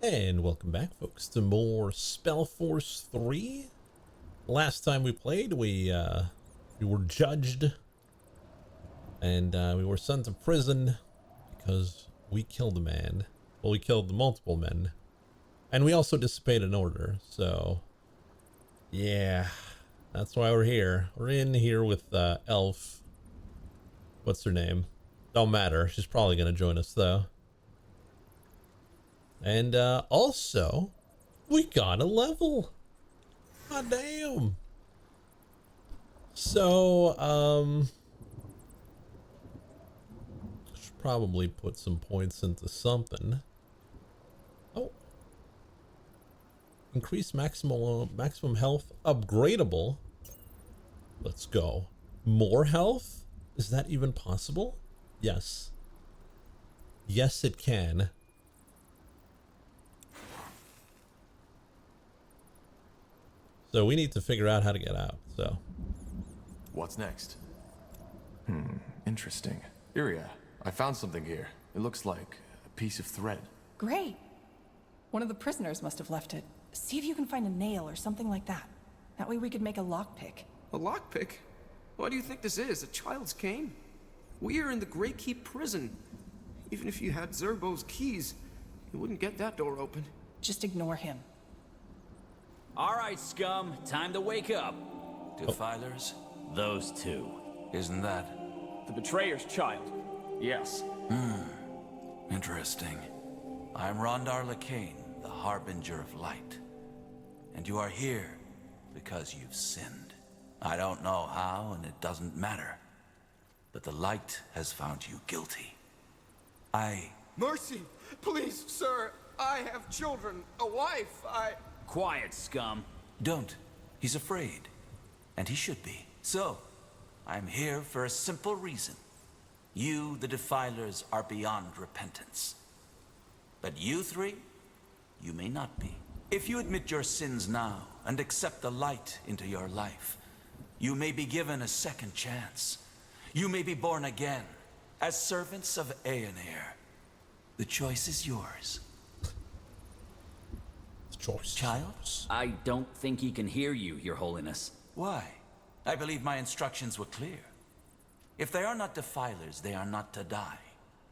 And welcome back, folks, to more Spellforce 3. Last time we played, we were judged, and we were sent to prison because we killed a man. Well, we killed multiple men, and we also dissipated an order. So, yeah, that's why we're here. We're in here with Elf. What's her name? Don't matter. She's probably gonna join us though. And also, we got a level. God damn. So, should probably put some points into something. Oh. Increase maximum health upgradable. Let's go. More health? Is that even possible? Yes. Yes, it can. So we need to figure out how to get out, so. What's next? Interesting. Iria, I found something here. It looks like a piece of thread. Great. One of the prisoners must have left it. See if you can find a nail or something like that. That way we could make a lockpick. A lockpick? What do you think this is, a child's cane? We are in the Grey Keep prison. Even if you had Zerbo's keys, you wouldn't get that door open. Just ignore him. All right, scum, time to wake up. Defilers? Those two. Isn't that The betrayer's child. Yes. interesting? I'm Rondar Lacane, the Harbinger of Light. And you are here because you've sinned. I don't know how, and it doesn't matter. But the light has found you guilty. Mercy! Please, sir! I have children, a wife, Quiet, scum. Don't. He's afraid. And he should be. So, I'm here for a simple reason. You, the Defilers, are beyond repentance. But you three, you may not be. If you admit your sins now and accept the light into your life, you may be given a second chance. You may be born again as servants of Aeonir. The choice is yours. Choice. Child? I don't think he can hear you, Your Holiness. Why? I believe my instructions were clear. If they are not Defilers, they are not to die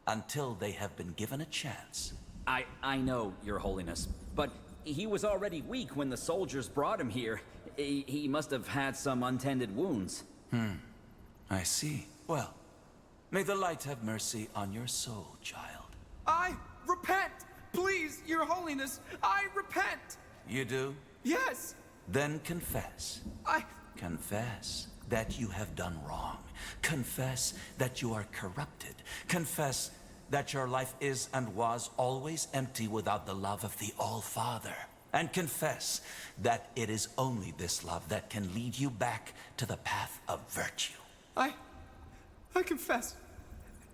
until they have been given a chance. I know, Your Holiness, but he was already weak when the soldiers brought him here. He must have had some untended wounds. I see. Well, may the light have mercy on your soul, child. I repent! Please, Your Holiness, I repent! You do? Yes! Then confess. Confess that you have done wrong. Confess that you are corrupted. Confess that your life is and was always empty without the love of the All-Father. And confess that it is only this love that can lead you back to the path of virtue. I confess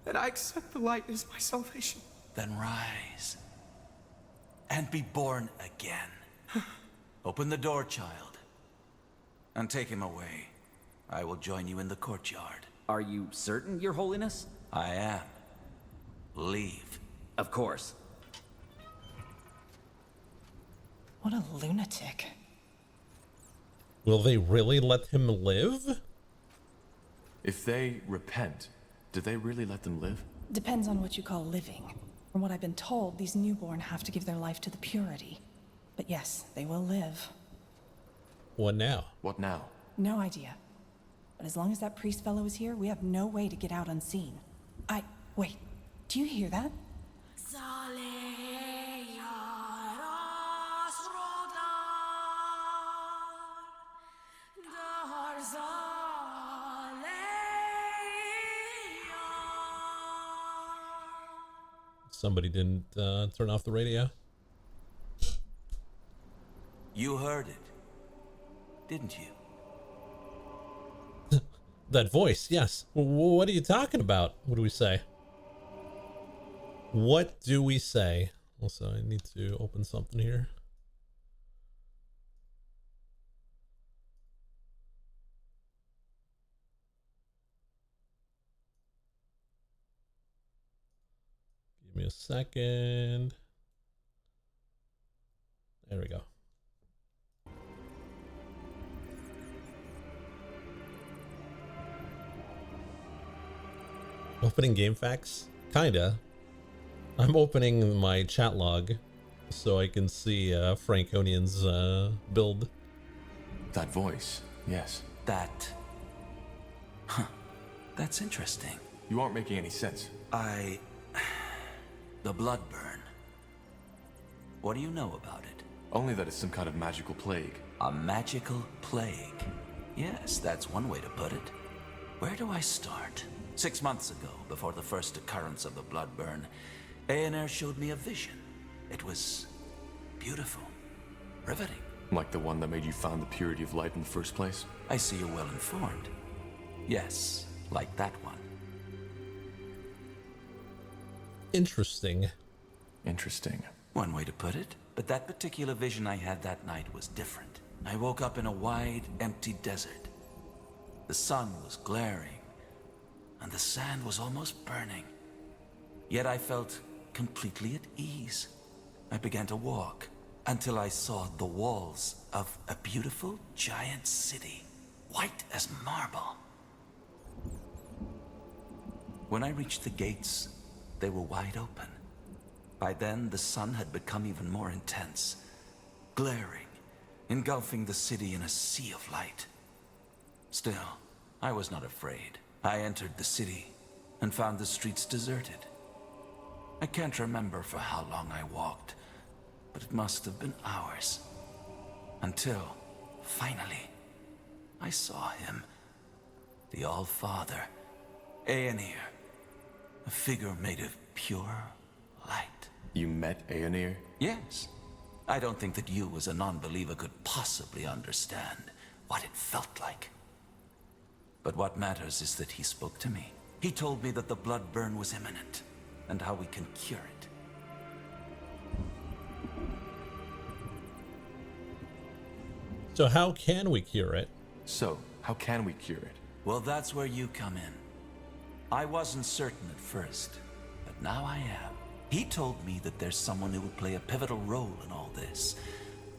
that I accept the light as my salvation. Then rise and be born again. Open the door, child, and take him away. I will join you in the courtyard. Are you certain, Your Holiness? I am. Leave. Of course. What a lunatic. Will they really let him live? If they repent, do they really let them live? Depends on what you call living. From what I've been told, these newborn have to give their life to the purity. But yes, they will live. What now? What now? No idea. But as long as that priest fellow is here, we have no way to get out unseen. Wait. Do you hear that? Somebody didn't turn off the radio. You heard it, didn't you? That voice, yes. What are you talking about? What do we say? What do we say? Also, I need to open something here. Give me a second. There we go. Opening game facts? Kinda. I'm opening my chat log so I can see Frankonion's build. That voice, yes. That... That's interesting. You aren't making any sense. The blood burn. What do you know about it? Only that it's some kind of magical plague. A magical plague. Yes, that's one way to put it. Where do I start? 6 months ago, before the first occurrence of the blood burn, Aener showed me a vision. It was beautiful, riveting. Like the one that made you found the purity of light in the first place? I see you're well informed. Yes, like that one. Interesting. Interesting. One way to put it. But that particular vision I had that night was different. I woke up in a wide, empty desert. The sun was glaring, and the sand was almost burning. Yet I felt completely at ease. I began to walk until I saw the walls of a beautiful giant city, white as marble. When I reached the gates, they were wide open. By then, the sun had become even more intense, glaring, engulfing the city in a sea of light. Still, I was not afraid. I entered the city and found the streets deserted. I can't remember for how long I walked, but it must have been hours. Until, finally, I saw him. The All-Father, Aener. A figure made of pure light. You met Aener? Yes. I don't think that you as a non-believer could possibly understand what it felt like. But what matters is that he spoke to me. He told me that the blood burn was imminent, and how we can cure it. So how can we cure it? So, how can we cure it? Well, that's where you come in. I wasn't certain at first, but now I am. He told me that there's someone who would play a pivotal role in all this,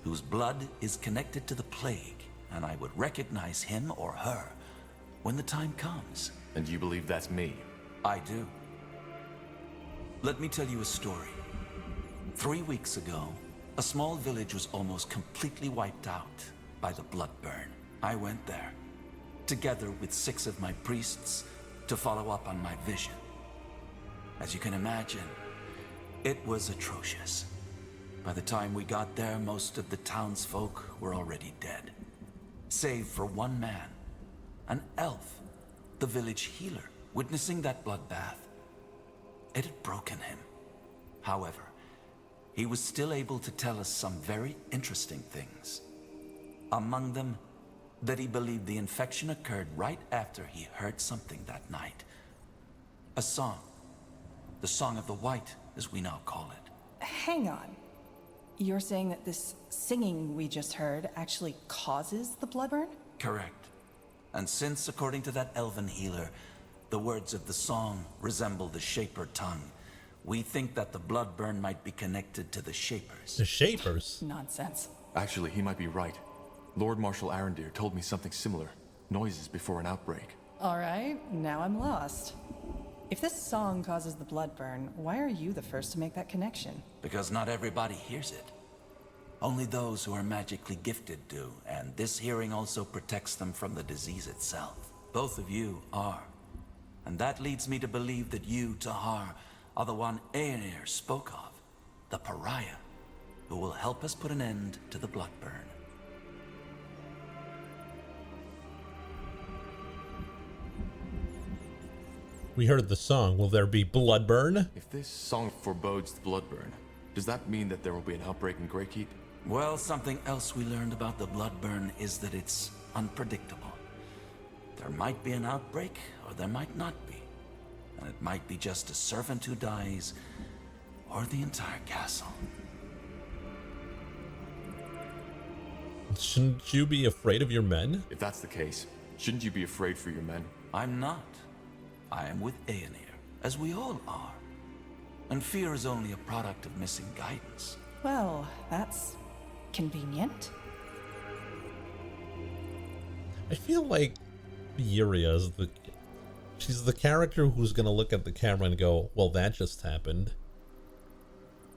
whose blood is connected to the plague, and I would recognize him or her when the time comes. And you believe that's me? I do. Let me tell you a story. 3 weeks ago, a small village was almost completely wiped out by the blood burn. I went there, together with 6 of my priests, to follow up on my vision. As you can imagine, it was atrocious. By the time we got there, most of the townsfolk were already dead. Save for one man, an elf, the village healer. Witnessing that bloodbath, it had broken him. However, he was still able to tell us some very interesting things. Among them, that he believed the infection occurred right after he heard something that night. A song. The Song of the White, as we now call it. Hang on. You're saying that this singing we just heard actually causes the blood burn? Correct. And since, according to that elven healer, the words of the song resemble the Shaper tongue, we think that the blood burn might be connected to the Shapers. The Shapers? Nonsense. Actually, he might be right. Lord Marshal Arendir told me something similar. Noises before an outbreak. All right, now I'm lost. If this song causes the blood burn, why are you the first to make that connection? Because not everybody hears it. Only those who are magically gifted do, and this hearing also protects them from the disease itself. Both of you are. And that leads me to believe that you, Tahar, are the one Aenir spoke of, the pariah, who will help us put an end to the blood burn. We heard the song. Will there be blood burn? If this song forebodes the blood burn, does that mean that there will be an outbreak in Greykeep? Well, something else we learned about the blood burn is that it's unpredictable. There might be an outbreak, or there might not be. And it might be just a servant who dies, or the entire castle. Shouldn't you be afraid of your men? If that's the case, shouldn't you be afraid for your men? I'm not. I am with Aenir, as we all are. And fear is only a product of missing guidance. Well, that's Convenient. I feel like Yuria is she's the character who's gonna look at the camera and go, well, that just happened.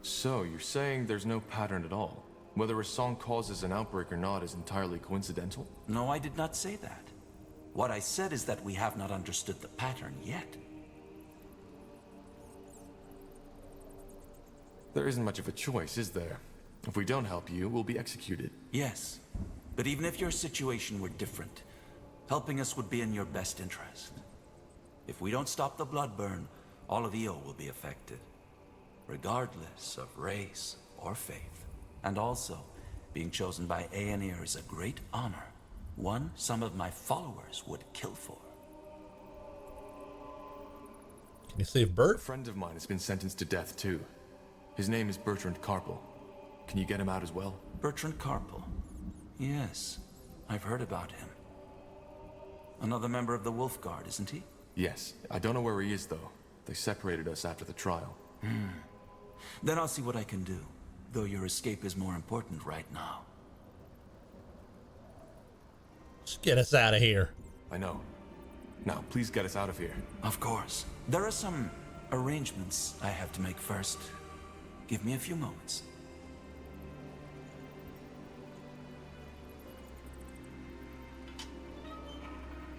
So, you're saying there's no pattern at all? Whether a song causes an outbreak or not is entirely coincidental? No, I did not say that. What I said is that we have not understood the pattern yet. There isn't much of a choice, is there? If we don't help you, we'll be executed. Yes, but even if your situation were different, helping us would be in your best interest. If we don't stop the blood burn, all of EO will be affected, regardless of race or faith. And also, being chosen by Aenir is a great honor, one some of my followers would kill for. Can you save A Bert? friend of mine has been sentenced to death, too. His name is Bertrand Carpel. Can you get him out as well? Bertrand Carpel. Yes, I've heard about him. Another member of the Wolf Guard, isn't he? Yes. I don't know where he is, though. They separated us after the trial. Then I'll see what I can do, though your escape is more important right now. Just get us out of here. I know. Now, please get us out of here. Of course. There are some arrangements I have to make first. Give me a few moments.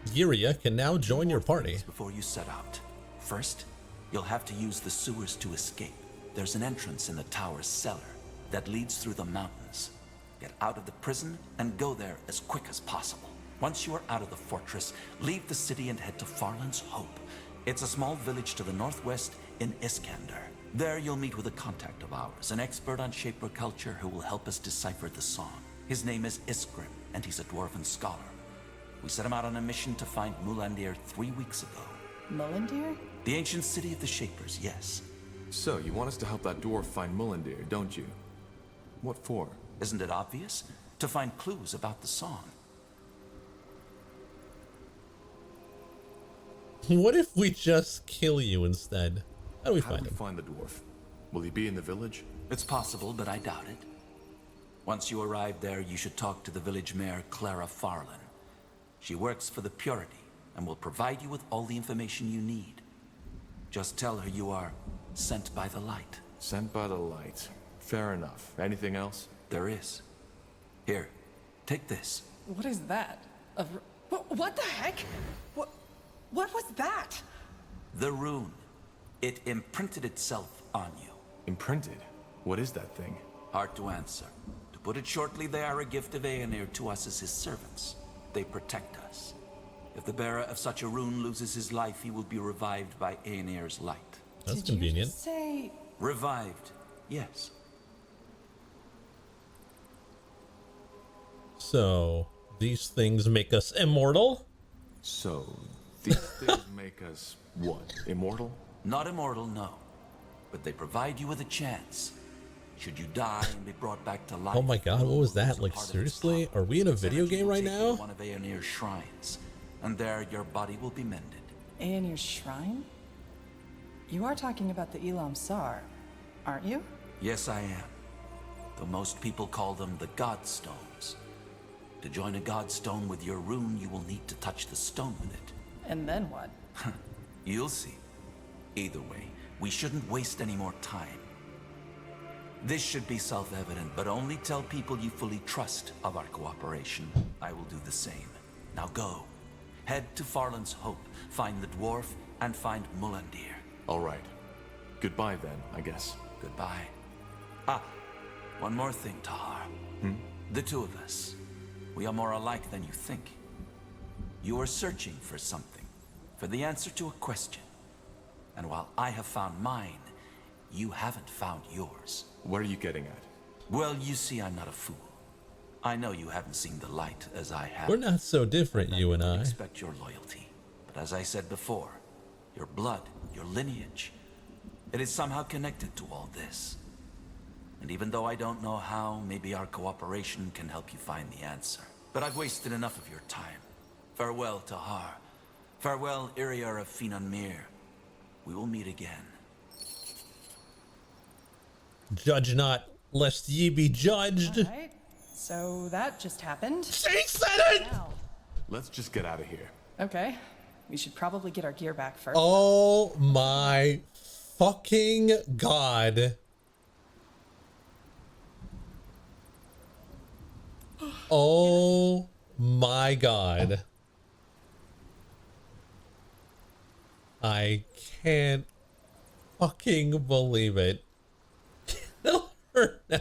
Yuria can now join your party. Before you set out. First, you'll have to use the sewers to escape. There's an entrance in the tower's cellar that leads through the mountains. Get out of the prison and go there as quick as possible. Once you are out of the fortress, leave the city and head to Farland's Hope. It's a small village to the northwest in Iskander. There you'll meet with a contact of ours, an expert on Shaper culture who will help us decipher the song. His name is Iskrim, and he's a dwarven scholar. We set him out on a mission to find Mulandir 3 weeks ago. Mulandir? The ancient city of the Shapers, yes. So, you want us to help that dwarf find Mulandir, don't you? What for? Isn't it obvious? To find clues about the song. What if we just kill you instead? How do we How find do we him? find the dwarf? Will he be in the village? It's possible, but I doubt it. Once you arrive there, you should talk to the village mayor, Clara Farland. She works for the Purity and will provide you with all the information you need. Just tell her you are sent by the light. Sent by the light. Fair enough. Anything else? There is. Here, take this. What is that? What the heck? What was that? The rune. It imprinted itself on you. Imprinted? What is that thing? Hard to answer. To put it shortly, they are a gift of Aenir to us as his servants. They protect us. If the bearer of such a rune loses his life, he will be revived by Aenir's light. That's Did you convenient. just say... Revived, yes. So, these things make us immortal? So, these things make us what? Immortal? Not immortal, no. But they provide you with a chance. Should you die and be brought back to life... Oh my god, what was that? Like, seriously? Are we in a video game right now? One of Aenir's shrines, and there your body will be mended. Aenir's shrine? You are talking about the Elam Sar, aren't you? Yes, I am. Though most people call them the Godstones. To join a Godstone with your rune, you will need to touch the stone with it. And then what? You'll see. Either way, we shouldn't waste any more time. This should be self-evident, but only tell people you fully trust of our cooperation. I will do the same. Now go. Head to Farland's Hope, find the dwarf, and find Mulandir. All right. Goodbye then, I guess. Goodbye. Ah, one more thing, Tahar. The two of us. We are more alike than you think. You are searching for something, for the answer to a question. And while I have found mine, you haven't found yours. What are you getting at? Well, you see, I'm not a fool. I know you haven't seen the light as I have. We're not so different, you and I. Expect your loyalty. But as I said before, your blood, your lineage, it is somehow connected to all this. And even though I don't know how, maybe our cooperation can help you find the answer. But I've wasted enough of your time. Farewell, Tahar. Farewell, Iriar of Finan Mir. We will meet again. Judge not, lest ye be judged. All right. So that just happened. She said it! Now. Let's just get out of here. Okay. We should probably get our gear back first. Oh my fucking god. Oh my god. I can't fucking believe it. Kill her now.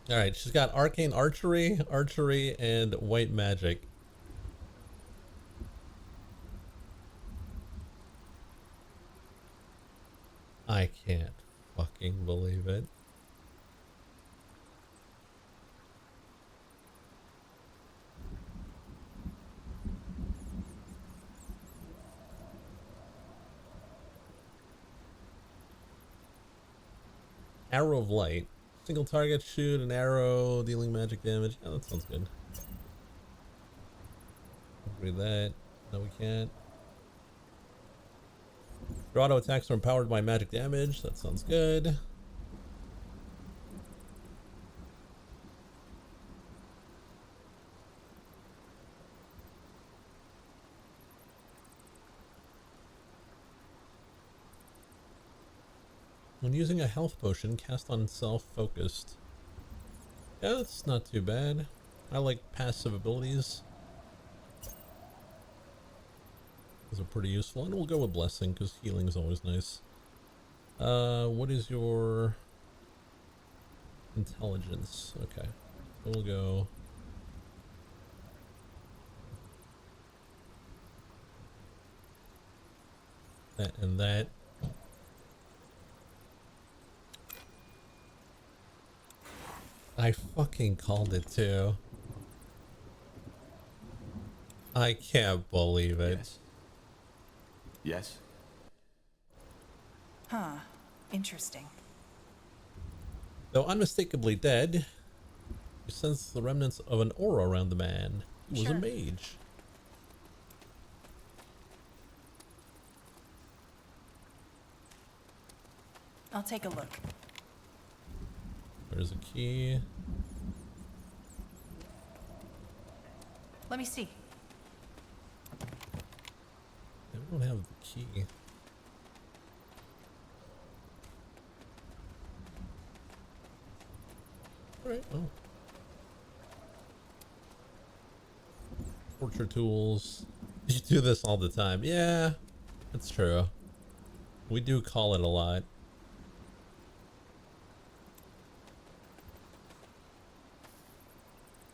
All right, she's got arcane archery, and white magic. I can't fucking believe it. Arrow of light. Single target, shoot an arrow, dealing magic damage. Oh, that sounds good. Read that. No, we can't. Your auto attacks are empowered by magic damage. That sounds good. When using a health potion, cast on self-focused. Yeah, that's not too bad. I like passive abilities. Those are pretty useful. And we'll go with blessing because healing is always nice. What is your intelligence? Okay. We'll go that and that. I fucking called it too. I can't believe it. Yes. Yes? Huh. Interesting. Though unmistakably dead, you sense the remnants of an aura around the man. He was a Sure. mage. I'll take a look. There's a key. Let me see. I don't have the key. Alright, well. Torture tools. You do this all the time. Yeah, that's true. We do call it a lot.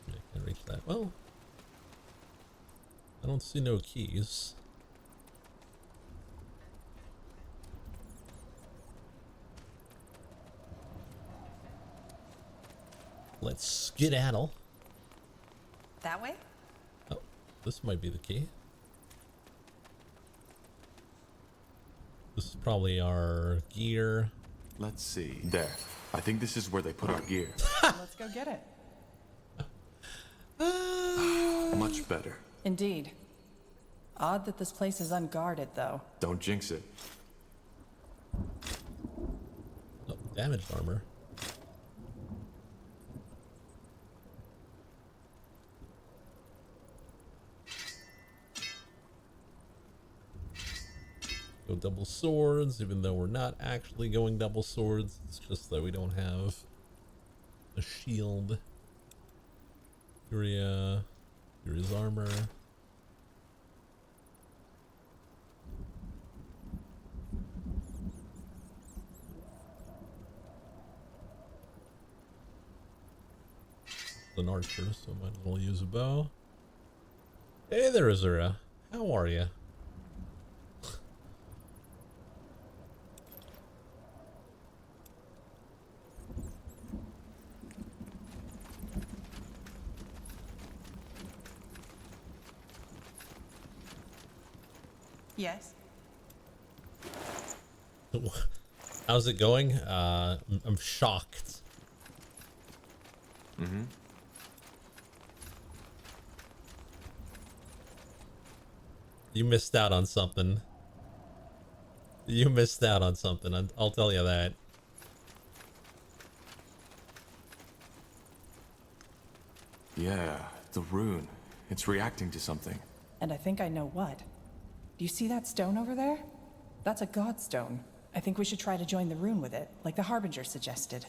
I can't reach that. Well, I don't see no keys. Let's skedaddle. That way? Oh, this might be the key. This is probably our gear. Let's see. There. I think this is where they put our gear. Let's go get it. Much better. Indeed. Odd that this place is unguarded, though. Don't jinx it. Oh, damaged armor. Go double swords, even though we're not actually going double swords. It's just that we don't have a shield. Furia's armor. An archer, so might as well use a bow. Hey there, Azura. How are you? Yes. How's it going? I'm shocked. You missed out on something. You missed out on something. I'll tell you that. Yeah, the rune. It's reacting to something. And I think I know what. Do you see that stone over there? That's a godstone. I think we should try to join the rune with it, like the Harbinger suggested.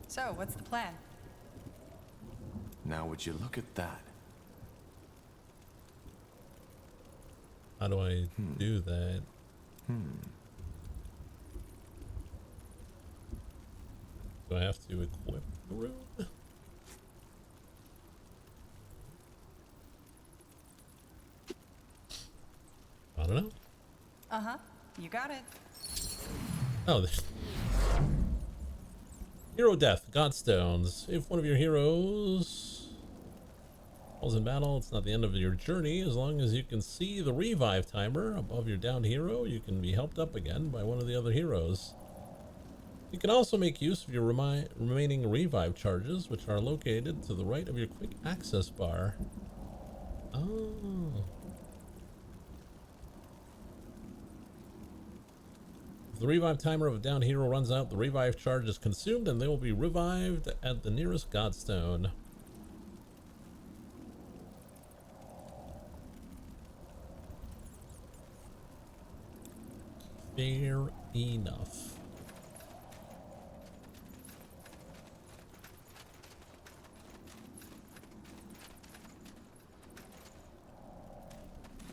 So, what's the plan? Now would you look at that? How do I do that? Do I have to equip the rune? I don't know. Uh-huh. You got it. Oh, there's... Hero death, Godstones. If one of your heroes falls in battle, it's not the end of your journey. As long as you can see the revive timer above your downed hero, you can be helped up again by one of the other heroes. You can also make use of your remaining revive charges, which are located to the right of your quick access bar. Oh. If the revive timer of a downed hero runs out, the revive charge is consumed and they will be revived at the nearest Godstone. Fair enough.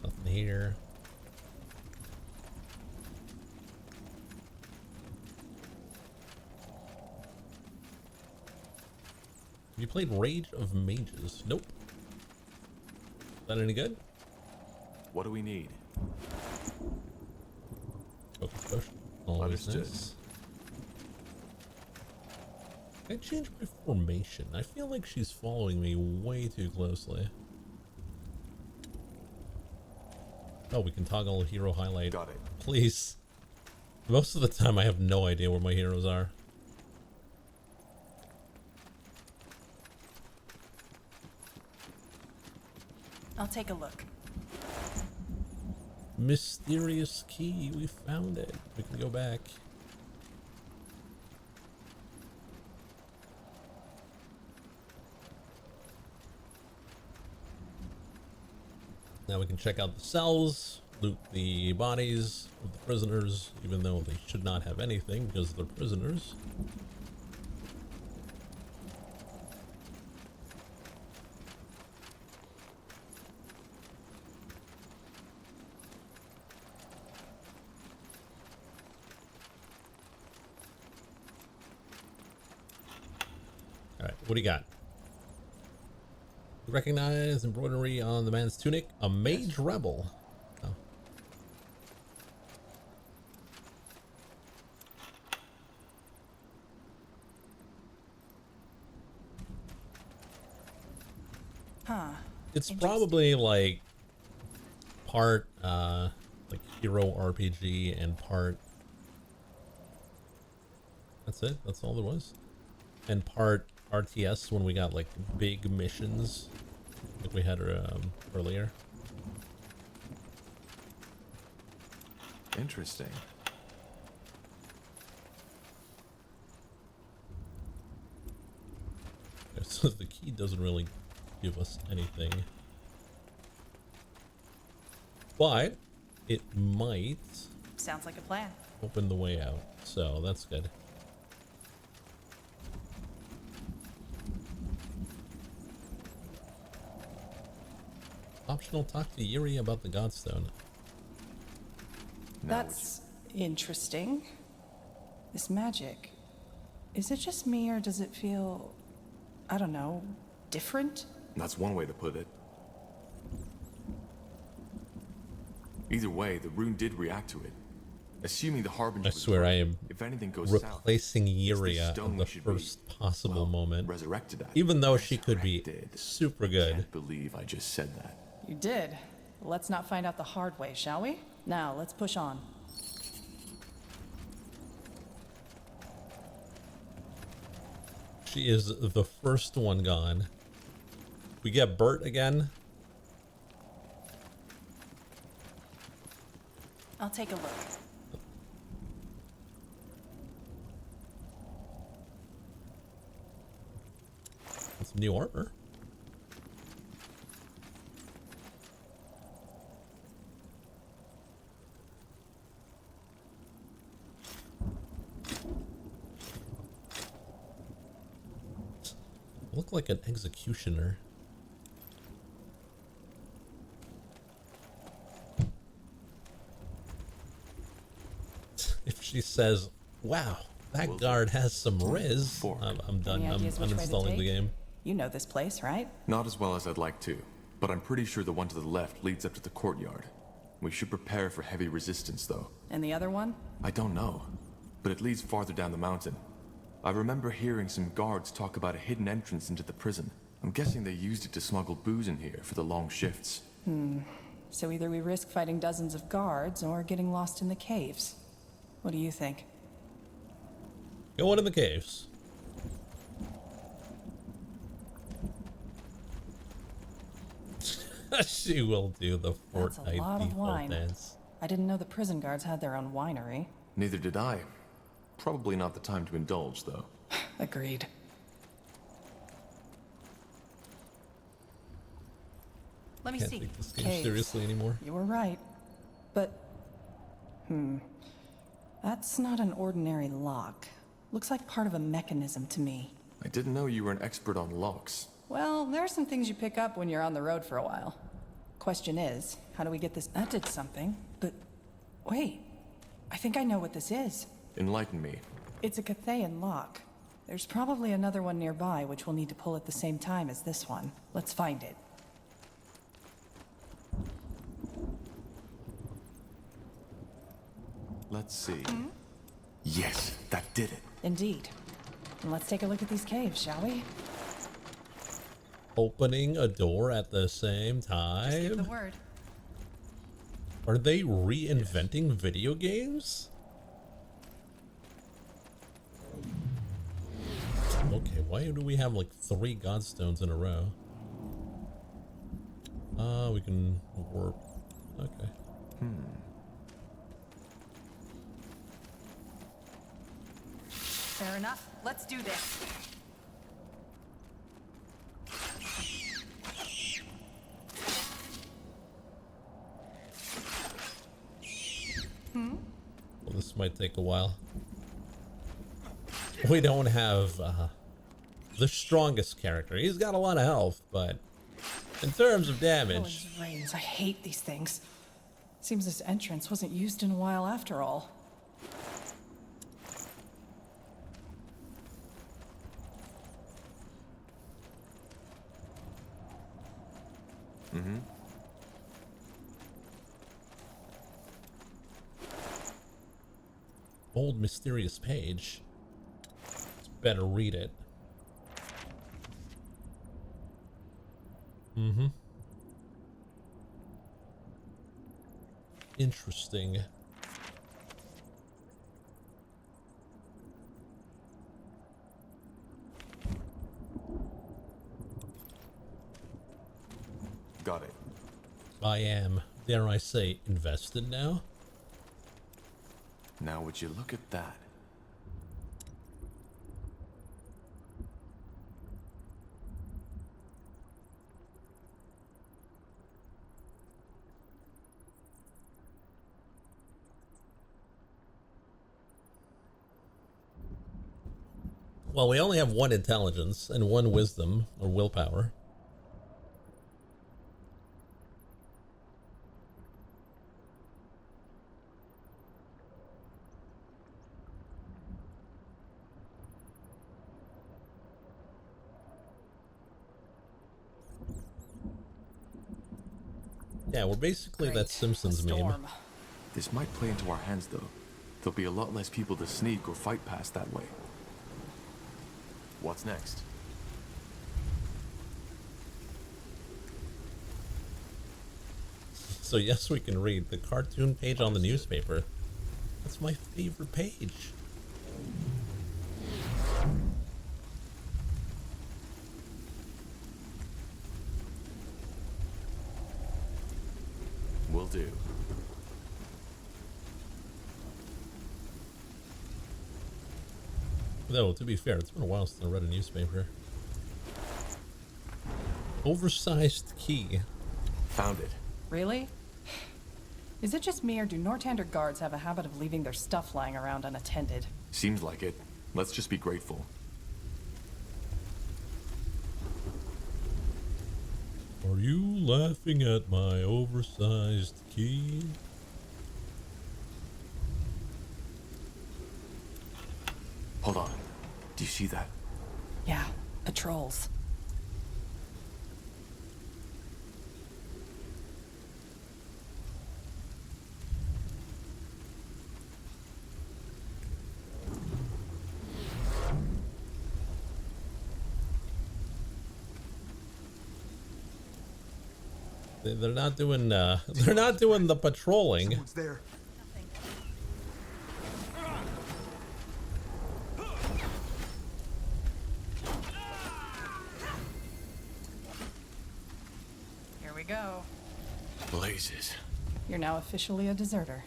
Nothing here. Have you played Rage of Mages? Nope. Is that any good? What do we need? Focus potion. Always Understood. nice. I changed my formation. I feel like she's following me way too closely. Oh, we can toggle hero highlight. Got it. Please. Most of the time I have no idea where my heroes are. I'll take a look. Mysterious key. We found it. We can go back. Now we can check out the cells, loot the bodies of the prisoners, even though they should not have anything because they're prisoners. Alright, what do you got? Recognize embroidery on the man's tunic. A mage rebel. Oh. Huh. It's Interesting. probably like part like hero RPG and part. That's it. That's all there was. And part RTS when we got like big missions like we had earlier. Interesting. Okay, so the key doesn't really give us anything, but it might Sounds like a plan. open the way out, so that's good. Optional, talk to Yuri about the Godstone. Now That's interesting. This magic. Is it just me or does it feel, I don't know, different? that's one way to put it. Either way, the rune did react to it. Assuming the Harbinger I was swear right, I am if anything goes replacing south, Yuria it's the stone at the we should be, first possible well, moment, resurrected at. even though she could be Resurrected. super good. Can't believe I just said that. You did. Let's not find out the hard way, shall we? Now, let's push on. She is the first one gone. We get Bert again. I'll take a look. Some new armor. Look like an executioner. If she says, wow, that guard has some riz, I'm done. I'm uninstalling the game. You know this place, right? Not as well as I'd like to, but I'm pretty sure the one to the left leads up to the courtyard. We should prepare for heavy resistance, though. And the other one? I don't know, but it leads farther down the mountain. I remember hearing some guards talk about a hidden entrance into the prison. I'm guessing they used it to smuggle booze in here for the long shifts. So either we risk fighting dozens of guards or getting lost in the caves. What do you think? Going in the caves. She will do the That's a Fortnite lot of default wine. dance. I didn't know the prison guards had their own winery. Neither did I. Probably not the time to indulge, though. Agreed. Let me Can't see. take this game Caves. seriously anymore. You were right. But, that's not an ordinary lock. Looks like part of a mechanism to me. I didn't know you were an expert on locks. Well, there are some things you pick up when you're on the road for a while. Question is, how do we get this? That did something, but wait. I think I know what this is. Enlighten me. It's a Cathayan lock. There's probably another one nearby, which we'll need to pull at the same time as this one. Let's find it. Let's see. Yes, that did it. Indeed. And let's take a look at these caves, shall we? Opening a door at the same Give the time? word. Are they reinventing video games? Okay, why do we have like 3 godstones in a row? We can warp. Okay. Fair enough. Let's do this. Well, this might take a while. We don't have the strongest character. He's got a lot of health, but in terms of damage, Heavens reigns, I hate these things. Seems this entrance wasn't used in a while after all. old mysterious page. Let's better read it. Interesting. Got it. I am, dare I say, invested now. Now would you look at that? Well, we only have 1 intelligence and 1 wisdom, or willpower. Yeah, we're basically that Simpsons meme. Storm. This might play into our hands, though. There'll be a lot less people to sneak or fight past that way. What's next? So yes, we can read the cartoon page on the newspaper. That's my favorite page. do. Though, to be fair, it's been a while since I read a newspaper. Oversized key. Found it. Really? Is it just me, or do Nortander guards have a habit of leaving their stuff lying around unattended? Seems like it. Let's just be grateful. Are you laughing at my oversized key? Hold on. Do you see that? Yeah, patrols. They're not doing the patrolling. Someone's there. Here we go. Blazes. You're now officially a deserter.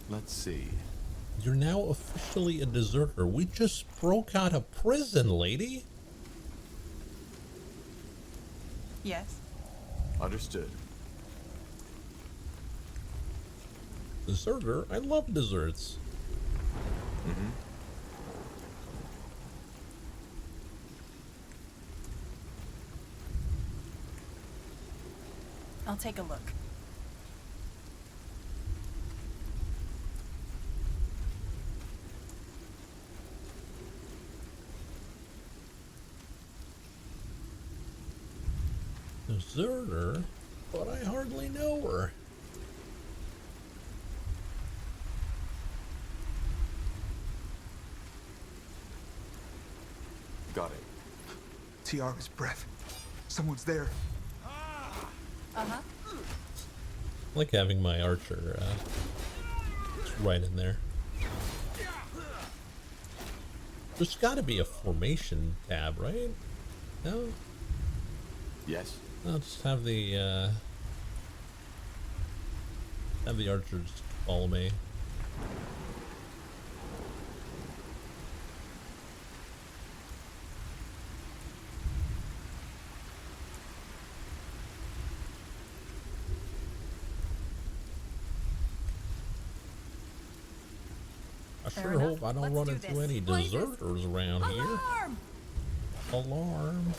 Let's see. You're now officially a deserter. We just broke out of prison, lady. Yes. Understood. Deserter? I love desserts. Mm-hmm. I'll take a look. Deserter? But I hardly know her. Got it. Tiara's breath. Someone's there. Uh-huh. I like having my archer just right in there. There's got to be a formation tab, right? No? Yes. I'll just have the archers follow me. I Fair sure enough. hope I don't Let's run do into this. any Blazes. deserters around here. Alarm! Alarm.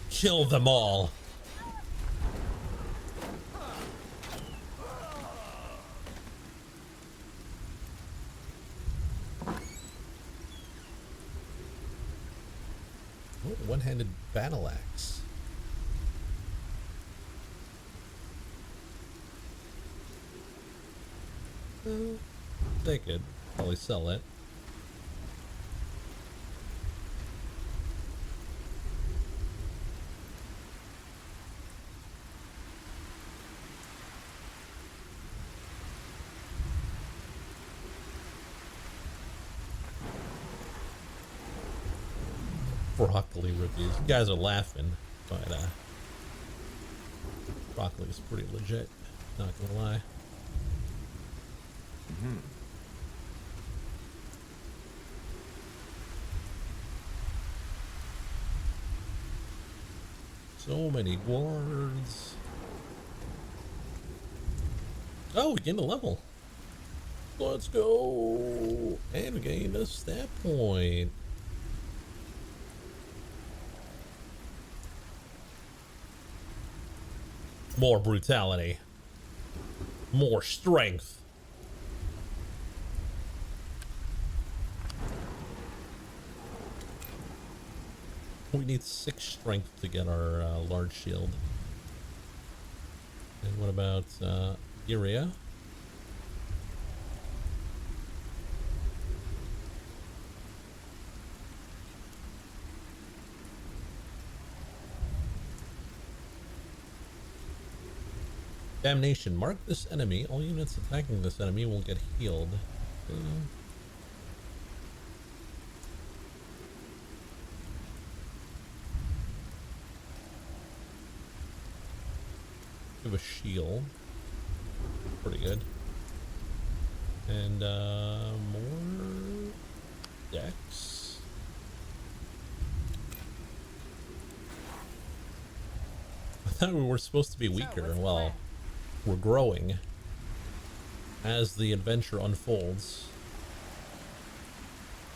Kill them all. Oh, one-handed battle axe. They could probably sell it. Broccoli reviews. You guys are laughing, but broccoli is pretty legit. Not gonna lie. Mm-hmm. So many guards. Oh, we gained a level. Let's go. And we gained a stat point. More brutality. More strength. We need 6 strength to get our large shield. And what about Iria? Damnation. Mark this enemy. All units attacking this enemy will get healed. Give a shield. Pretty good. And more decks. I thought we were supposed to be weaker. Well, we're growing as the adventure unfolds.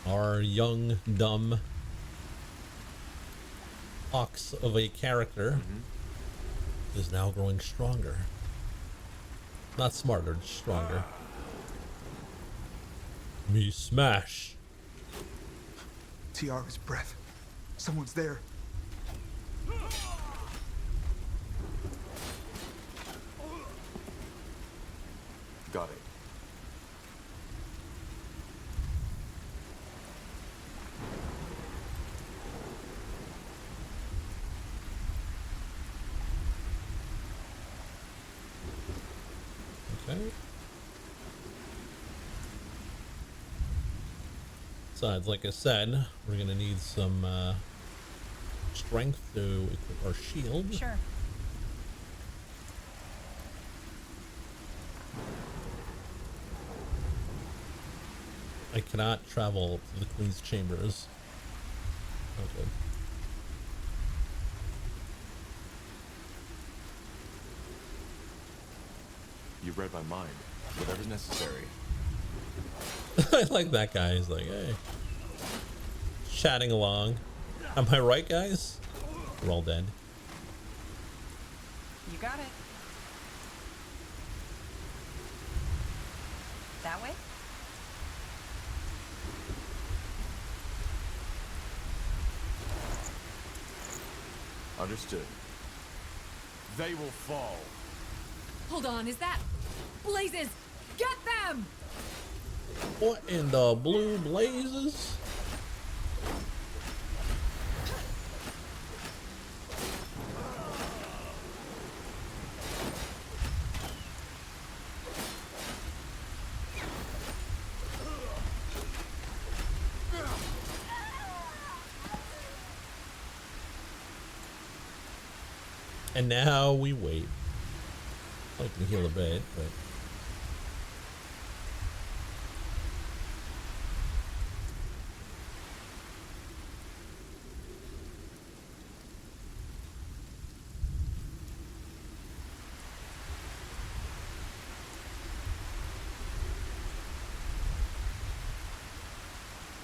Our young, dumb ox of a character is now growing stronger. Not smarter, just stronger. Me smash. Tiara's breath. Someone's there. Got it. Okay. Besides, like I said, we're gonna need some strength to equip our shield. Sure. I cannot travel to the Queen's Chambers. Okay. You read my mind. Whatever's necessary. I like that guy. He's like, hey, chatting along. Am I right, guys? We're all dead. You got it. That way? Understood. They will fall. Hold on, is that blazes? Get them! What in the blue blazes? And now we wait. I can heal a bit, but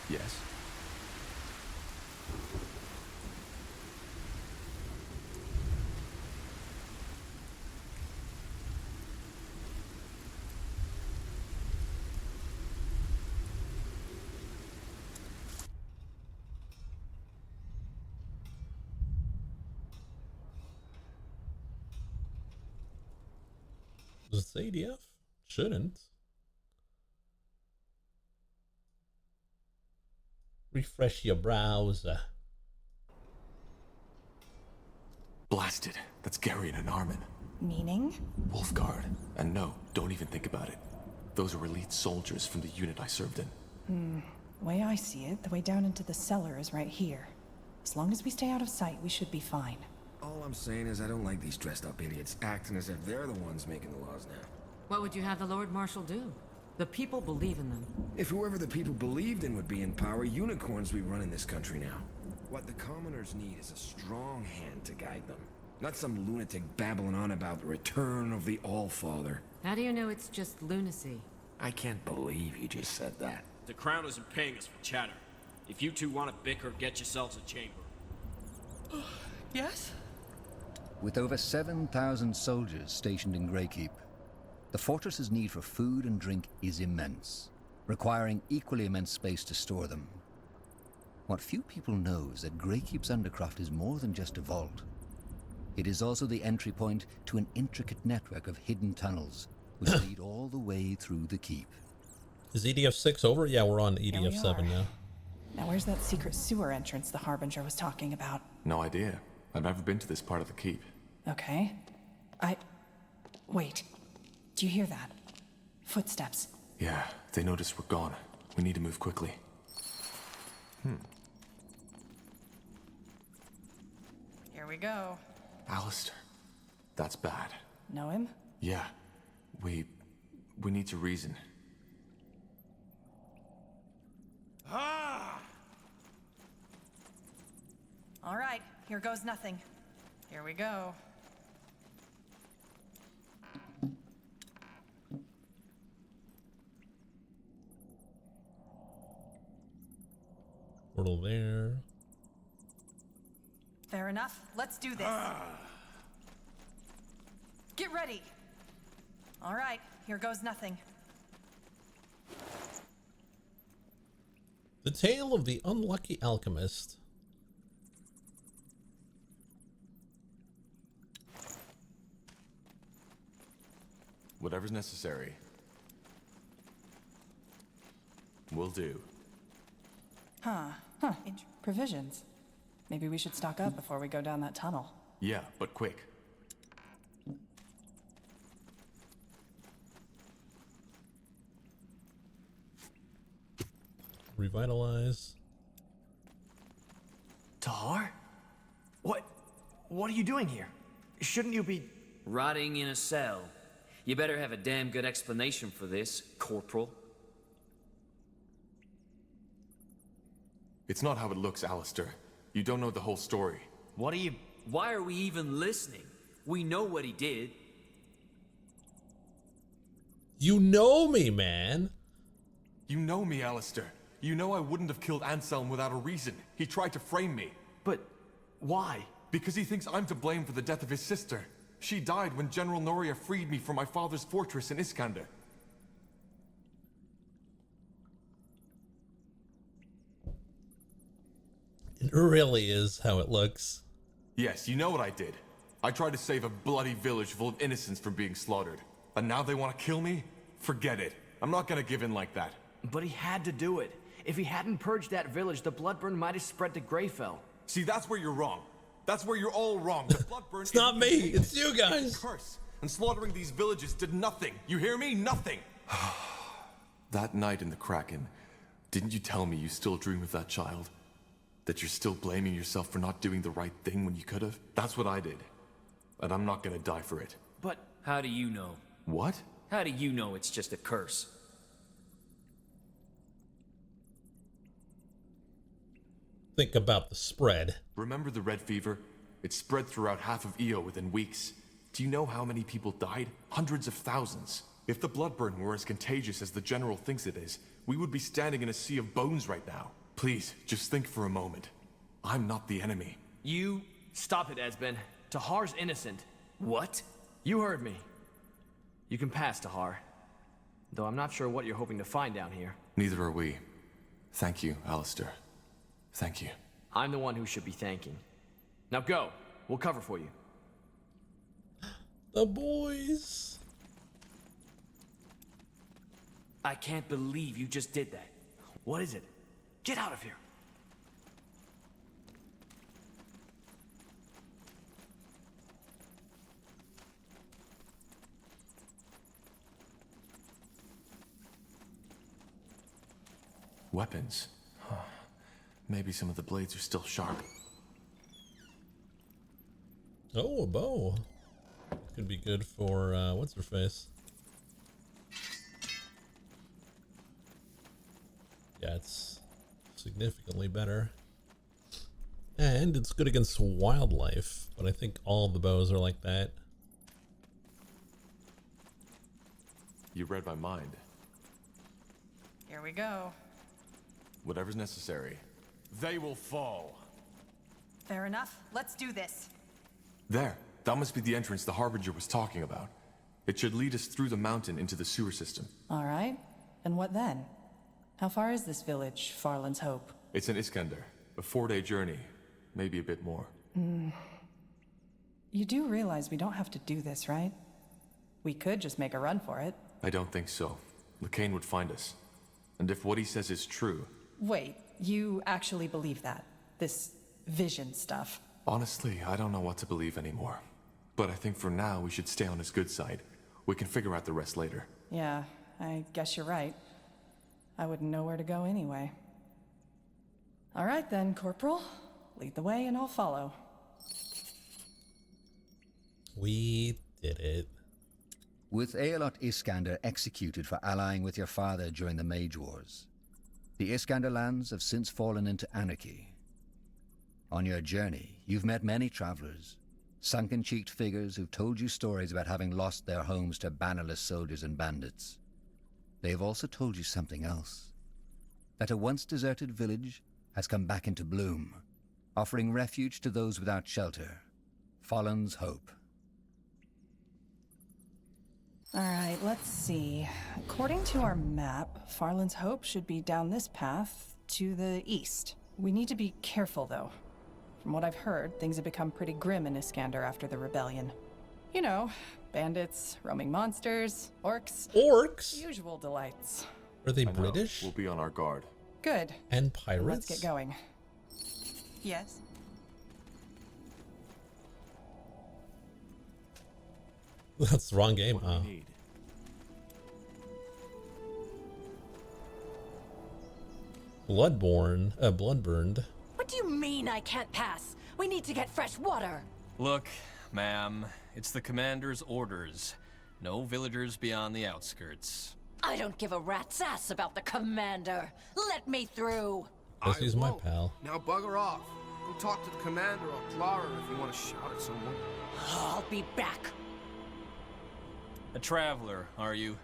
Yes. does it ADF? Shouldn't. Refresh your browser. Blasted. That's Gary and Armin. Meaning? Wolfguard. And no, don't even think about it. Those are elite soldiers from the unit I served in. Way I see it, the way down into the cellar is right here. As long as we stay out of sight, we should be fine. All I'm saying is I don't like these dressed up idiots acting as if they're the ones making the laws now. What would you have the Lord Marshal do? The people believe in them. If whoever the people believed in would be in power, unicorns would be running this country now. What the commoners need is a strong hand to guide them. Not some lunatic babbling on about the return of the Allfather. How do you know it's just lunacy? I can't believe you just said that. The Crown isn't paying us for chatter. If you two want to bicker, get yourselves a chamber. Yes? With over 7,000 soldiers stationed in Greykeep, the fortress's need for food and drink is immense, requiring equally immense space to store them. What few people know is that Greykeep's undercroft is more than just a vault. It is also the entry point to an intricate network of hidden tunnels, which lead all the way through the keep. Is EDF 6 over? Yeah, we're on Here EDF we 7 are. now. Now where's that secret sewer entrance the Harbinger was talking about? No idea. I've never been to this part of the keep. Okay. Wait. Do you hear that? Footsteps. Yeah, they noticed we're gone. We need to move quickly. Here we go. Alistair. That's bad. Know him? Yeah. We need to reason. All right, here goes nothing. Here we go. Portal there. Fair enough. Let's do this. Get ready. All right, here goes nothing. The Tale of the Unlucky Alchemist. Whatever's necessary. Will do. Provisions. Maybe we should stock up before we go down that tunnel. Yeah, but quick. Revitalize. Tahar? What are you doing here? Shouldn't you be... Rotting in a cell. You better have a damn good explanation for this, Corporal. It's not how it looks, Alistair. You don't know the whole story. What are you... Why are we even listening? We know what he did. You know me, man. You know me, Alistair. You know I wouldn't have killed Anselm without a reason. He tried to frame me. But why? Because he thinks I'm to blame for the death of his sister. She died when General Noria freed me from my father's fortress in Iskander. It really is how it looks. Yes, you know what I did. I tried to save a bloody village full of innocents from being slaughtered. And now they want to kill me? Forget it. I'm not gonna give in like that. But he had to do it. If he hadn't purged that village, the bloodburn might have spread to Greyfell. See, that's where you're wrong. That's where you're all wrong. The bloodburn It's not me, it's you guys. Curse. And slaughtering these villages did nothing. You hear me? Nothing. That night in the Kraken, didn't you tell me you still dream of that child? That you're still blaming yourself for not doing the right thing when you could have? That's what I did. And I'm not gonna die for it. But how do you know? What? How do you know it's just a curse? Think about the spread. Remember the red fever? It spread throughout half of Io within weeks. Do you know how many people died? Hundreds of thousands. If the bloodburn were as contagious as the General thinks it is, we would be standing in a sea of bones right now. Please, just think for a moment. I'm not the enemy. you... Stop it, Esben. Tahar's innocent. What? You heard me. You can pass, Tahar. Though I'm not sure what you're hoping to find down here. Neither are we. Thank you, Alistair. Thank you. I'm the one who should be thanking. Now go. We'll cover for you. The boys. I can't believe you just did that. What is it? Get out of here. Weapons. Maybe some of the blades are still sharp. Oh, a bow. Could be good for, what's her face? Yeah, it's significantly better. And it's good against wildlife, but I think all the bows are like that. You read my mind. Here we go. Whatever's necessary. They will fall. Fair enough. Let's do this. There. That must be the entrance the Harbinger was talking about. It should lead us through the mountain into the sewer system. All right. And what then? How far is this village, Farland's Hope? It's in Iskander. A 4-day journey. Maybe a bit more. You do realize we don't have to do this, right? We could just make a run for it. I don't think so. LeCain would find us. And if what he says is true... Wait, you actually believe that? This vision stuff? Honestly, I don't know what to believe anymore. But I think for now we should stay on his good side. We can figure out the rest later. Yeah, I guess you're right. I wouldn't know where to go anyway. All right then, Corporal. Lead the way and I'll follow. We did it. With Aelot Iskander executed for allying with your father during the Mage Wars, the Iskander lands have since fallen into anarchy. On your journey, you've met many travelers, sunken-cheeked figures who've told you stories about having lost their homes to bannerless soldiers and bandits. They have also told you something else. That a once deserted village has come back into bloom, offering refuge to those without shelter. Fallen's Hope. All right, let's see. According to our map, Farland's Hope should be down this path to the east. We need to be careful, though. From what I've heard, things have become pretty grim in Iskander after the rebellion. You know, bandits, roaming monsters, orcs. Orcs? Usual delights. Are they British? We'll be on our guard. Good. And pirates? Let's get going. Yes? That's the wrong game. What do we need? Bloodburned. What do you mean I can't pass? We need to get fresh water. Look, ma'am, it's the commander's orders. No villagers beyond the outskirts. I don't give a rat's ass about the commander. Let me through. This is my pal. Now bugger off. Go talk to the commander or Clara if you want to shout at someone. I'll be back. A traveler, are you?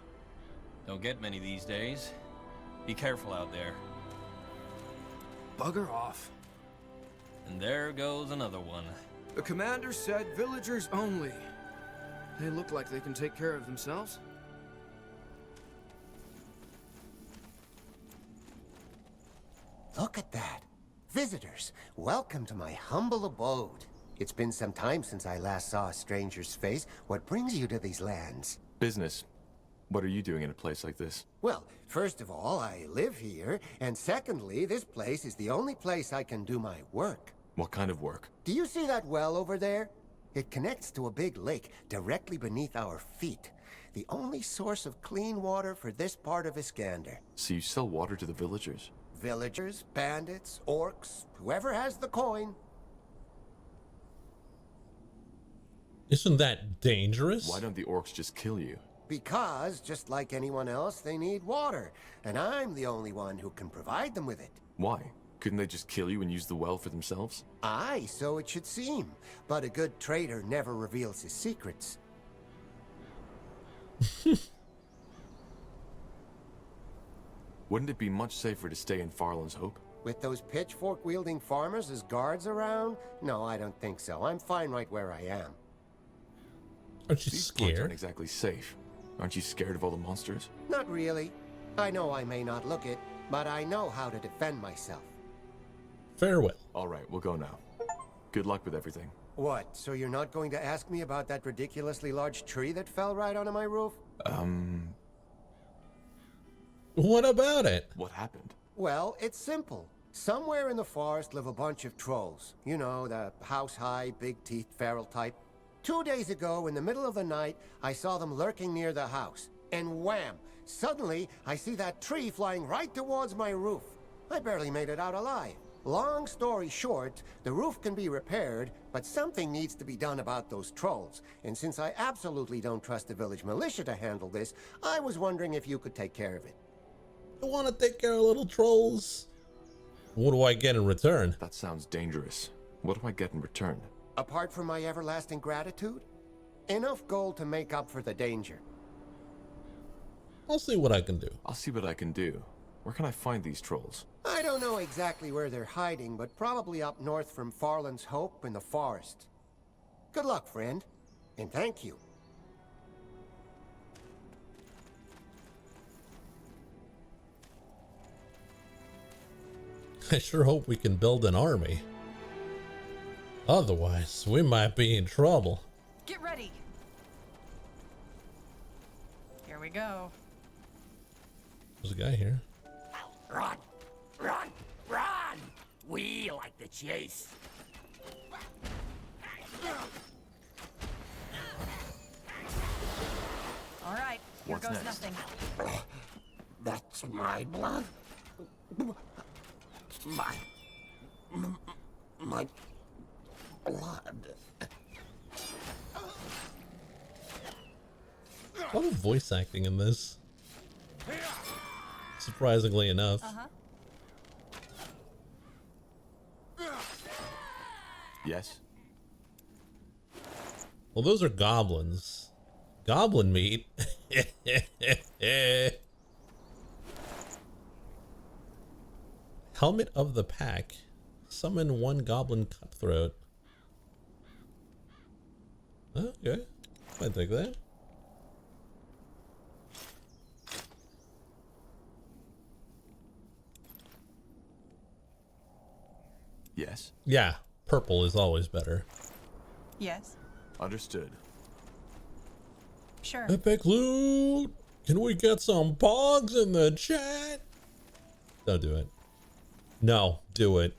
Don't get many these days. Be careful out there. Bugger off. And there goes another one. The commander said villagers only. They look like they can take care of themselves. Look at that. Visitors, welcome to my humble abode. It's been some time since I last saw a stranger's face. What brings you to these lands? Business. What are you doing in a place like this? Well, first of all, I live here, and secondly, this place is the only place I can do my work. What kind of work? Do you see that well over there? It connects to a big lake directly beneath our feet. The only source of clean water for this part of Iskander. So you sell water to the villagers? Villagers, bandits, orcs, whoever has the coin. Isn't that dangerous? Why don't the orcs just kill you? Because, just like anyone else, they need water. And I'm the only one who can provide them with it. Why? Couldn't they just kill you and use the well for themselves? Aye, so it should seem. But a good trader never reveals his secrets. Wouldn't it be much safer to stay in Farland's Hope? With those pitchfork-wielding farmers as guards around? No, I don't think so. I'm fine right where I am. Aren't you These woods scared? aren't exactly safe. Aren't you scared of all the monsters? Not really. I know I may not look it, but I know how to defend myself. Farewell. All right, we'll go now. Good luck with everything. What, so you're not going to ask me about that ridiculously large tree that fell right onto my roof? What about it? What happened? Well, it's simple. Somewhere in the forest live a bunch of trolls. You know, the house-high, big-teeth, feral type. 2 days ago, in the middle of the night, I saw them lurking near the house. And wham! Suddenly, I see that tree flying right towards my roof. I barely made it out alive. Long story short, the roof can be repaired, but something needs to be done about those trolls. And since I absolutely don't trust the village militia to handle this, I was wondering if you could take care of it. I want to take care of little trolls. What do I get in return? That sounds dangerous. What do I get in return? Apart from my everlasting gratitude, enough gold to make up for the danger. I'll see what I can do. I'll see what I can do. Where can I find these trolls? I don't know exactly where they're hiding, but probably up north from Farland's Hope in the forest. Good luck, friend, and thank you. I sure hope we can build an army. Otherwise, we might be in trouble. Get ready. Here we go. There's a guy here. Run! Run! Run! We like the chase. All right, here What's goes next? nothing. That's my blood. My blood. A lot of voice acting in this. Surprisingly enough. Yes? Well, those are goblins. Goblin meat. Helmet of the pack. Summon one goblin cutthroat. Okay. I take that. Yes? Yeah, purple is always better. Yes. Understood. Sure. Epic loot! Can we get some pogs in the chat? Don't do it. No, do it.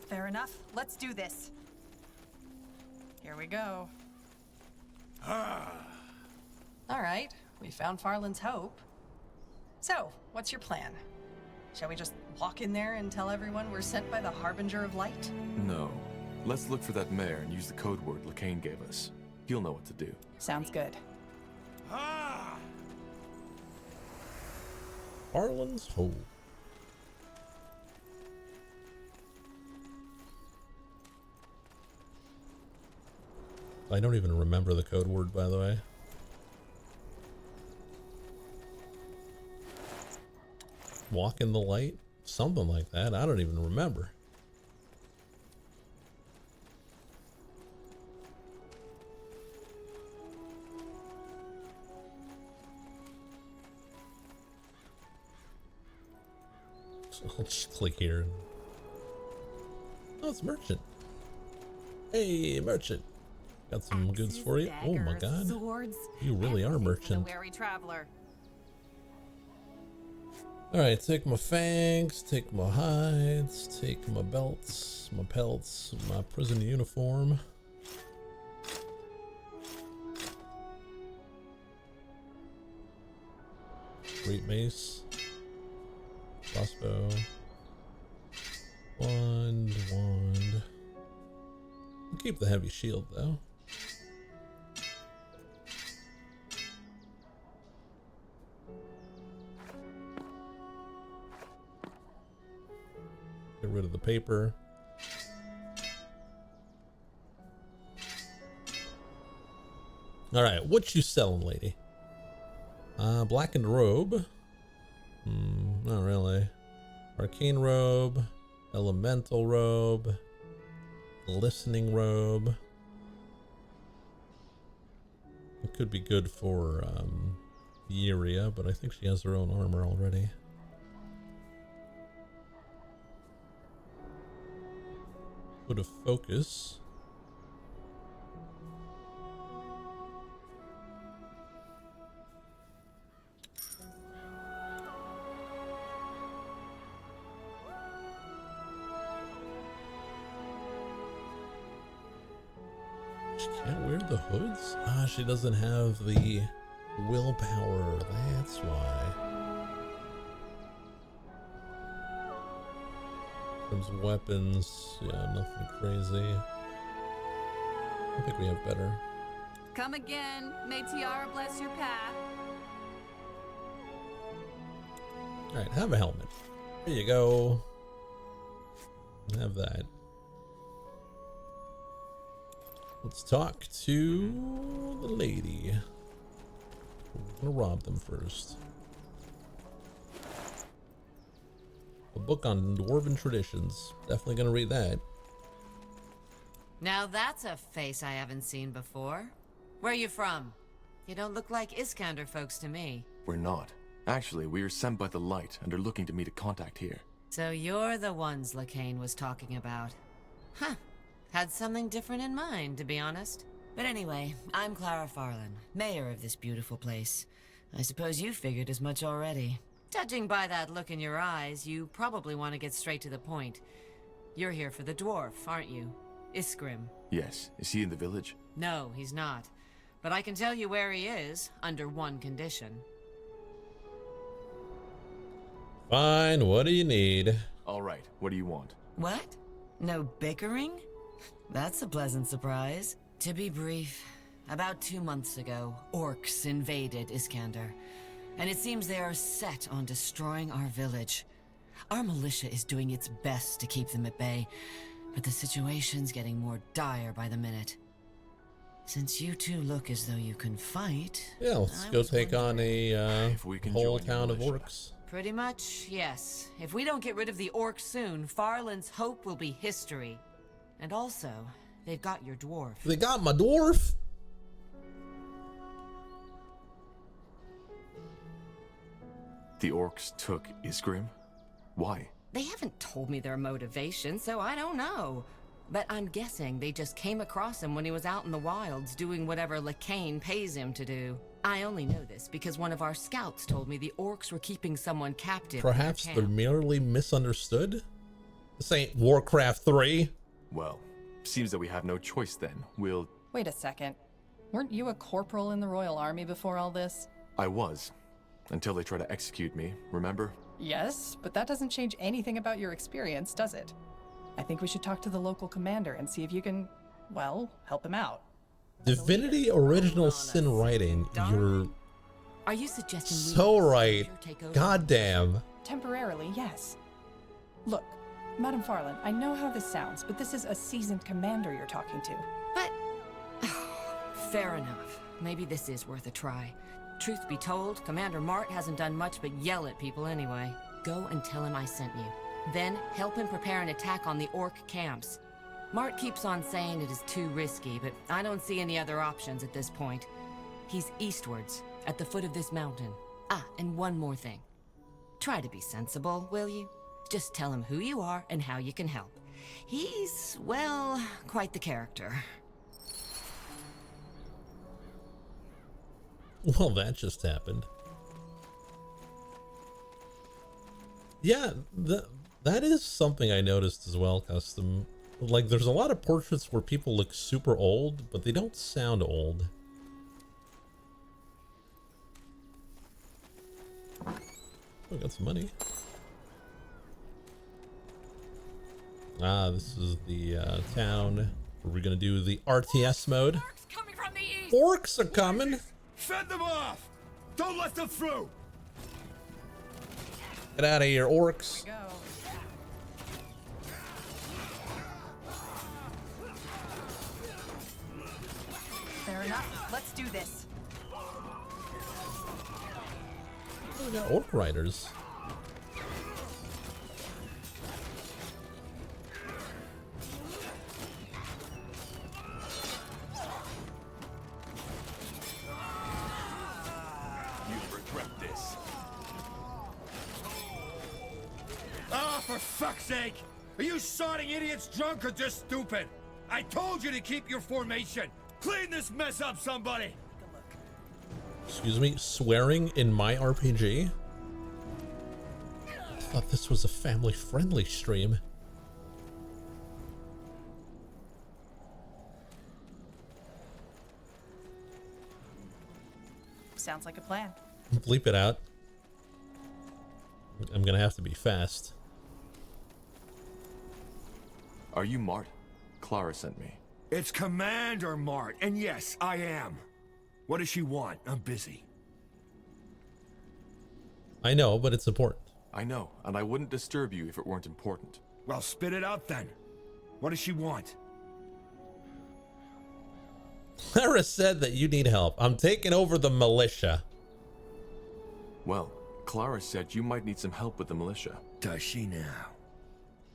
Fair enough. Let's do this. Here we go. All right, we found Farland's Hope. So, what's your plan? Shall we just walk in there and tell everyone we're sent by the Harbinger of Light? No. Let's look for that mayor and use the code word Lacane gave us. He'll know what to do. Sounds good. Farland's Hope. I don't even remember the code word, by the way. Walk in the light? Something like that. I don't even remember. So I'll just click here. Oh, it's merchant. Hey, merchant. Got some goods for you. Oh my god. Swords, you really are merchant. weary traveler. Alright, take my fangs, take my hides, take my belts, my pelts, my prison uniform. Great mace. Crossbow. Wand. I'll keep the heavy shield though. Get rid of the paper. All right, what you selling, lady? Blackened robe. Not really. Arcane robe. Elemental robe. Glistening robe. It could be good for Yuria, but I think she has her own armor already. Put a focus. She can't wear the hoods? Ah, she doesn't have the willpower. That's why. In terms of weapons, yeah, nothing crazy. I think we have better. Come again. May Tiara bless your path. Alright, have a helmet. There you go. Have that. Let's talk to the lady. We're gonna rob them first. A book on dwarven traditions. Definitely gonna read that. Now that's a face I haven't seen before. Where are you from? You don't look like Iskander folks to me. We're not. Actually, we are sent by the light and are looking to meet a contact here. So you're the ones Lacane was talking about. Huh. Had something different in mind, to be honest. But anyway, I'm Clara Farland, mayor of this beautiful place. I suppose you figured as much already. Judging by that look in your eyes, you probably want to get straight to the point. You're here for the dwarf, aren't you? Iskrim. Yes. Is he in the village? No, he's not. But I can tell you where he is, under one condition. Fine, what do you need? All right, what do you want? What? No bickering? That's a pleasant surprise. To be brief, about 2 months ago, orcs invaded Iskander, and it seems they are set on destroying our village. Our militia is doing its best to keep them at bay, but the situation's getting more dire by the minute. Since you two look as though you can fight... Yeah, let's go take on a whole town of orcs. Pretty much, yes. If we don't get rid of the orcs soon, Farland's hope will be history. And also, they've got your dwarf. They got my dwarf? The orcs took Isgrim? Why? They haven't told me their motivation, so I don't know. But I'm guessing they just came across him when he was out in the wilds doing whatever Lacane pays him to do. I only know this because one of our scouts told me the orcs were keeping someone captive. Perhaps they're merely misunderstood? This ain't Warcraft 3. Well, seems that we have no choice then. We'll... Wait a second. Weren't you a corporal in the Royal Army before all this? I was. Until they try to execute me, remember? Yes, but that doesn't change anything about your experience, does it? I think we should talk to the local commander and see if you can, well, help him out. Divinity Original Sin Writing. You're Are you suggesting so right. Goddamn. Temporarily, yes. Look, Madam Farland, I know how this sounds, but this is a seasoned commander you're talking to. But... fair enough. Maybe this is worth a try. Truth be told, Commander Mart hasn't done much but yell at people anyway. Go and tell him I sent you. Then help him prepare an attack on the orc camps. Mart keeps on saying it is too risky, but I don't see any other options at this point. He's eastwards, at the foot of this mountain. Ah, and one more thing. Try to be sensible, will you? Just tell him who you are and how you can help. He's, well, quite the character. Well, that just happened. Yeah, that is something I noticed as well, Custom. Like, there's a lot of portraits where people look super old, but they don't sound old. Oh, I got some money. Ah, this is the town where we're gonna do the RTS mode. Orcs coming from the east. Orcs are coming. Fend them off! Don't let them through! Get out of here, orcs. Go. Fair enough. Let's do this. Oh, we got orc riders. For fuck's sake! Are you sodding idiots drunk or just stupid? I told you to keep your formation! Clean this mess up, somebody! Excuse me, swearing in my RPG? I thought this was a family-friendly stream. Sounds like a plan. Bleep it out. I'm gonna have to be fast. Are you Mart? Clara sent me. It's Commander Mart, and yes, I am. What does she want? I'm busy. I know, but it's important. I know, and I wouldn't disturb you if it weren't important. Well, spit it out then. What does she want? Clara said that you need help. I'm taking over the militia. Well, Clara said you might need some help with the militia. Does she now?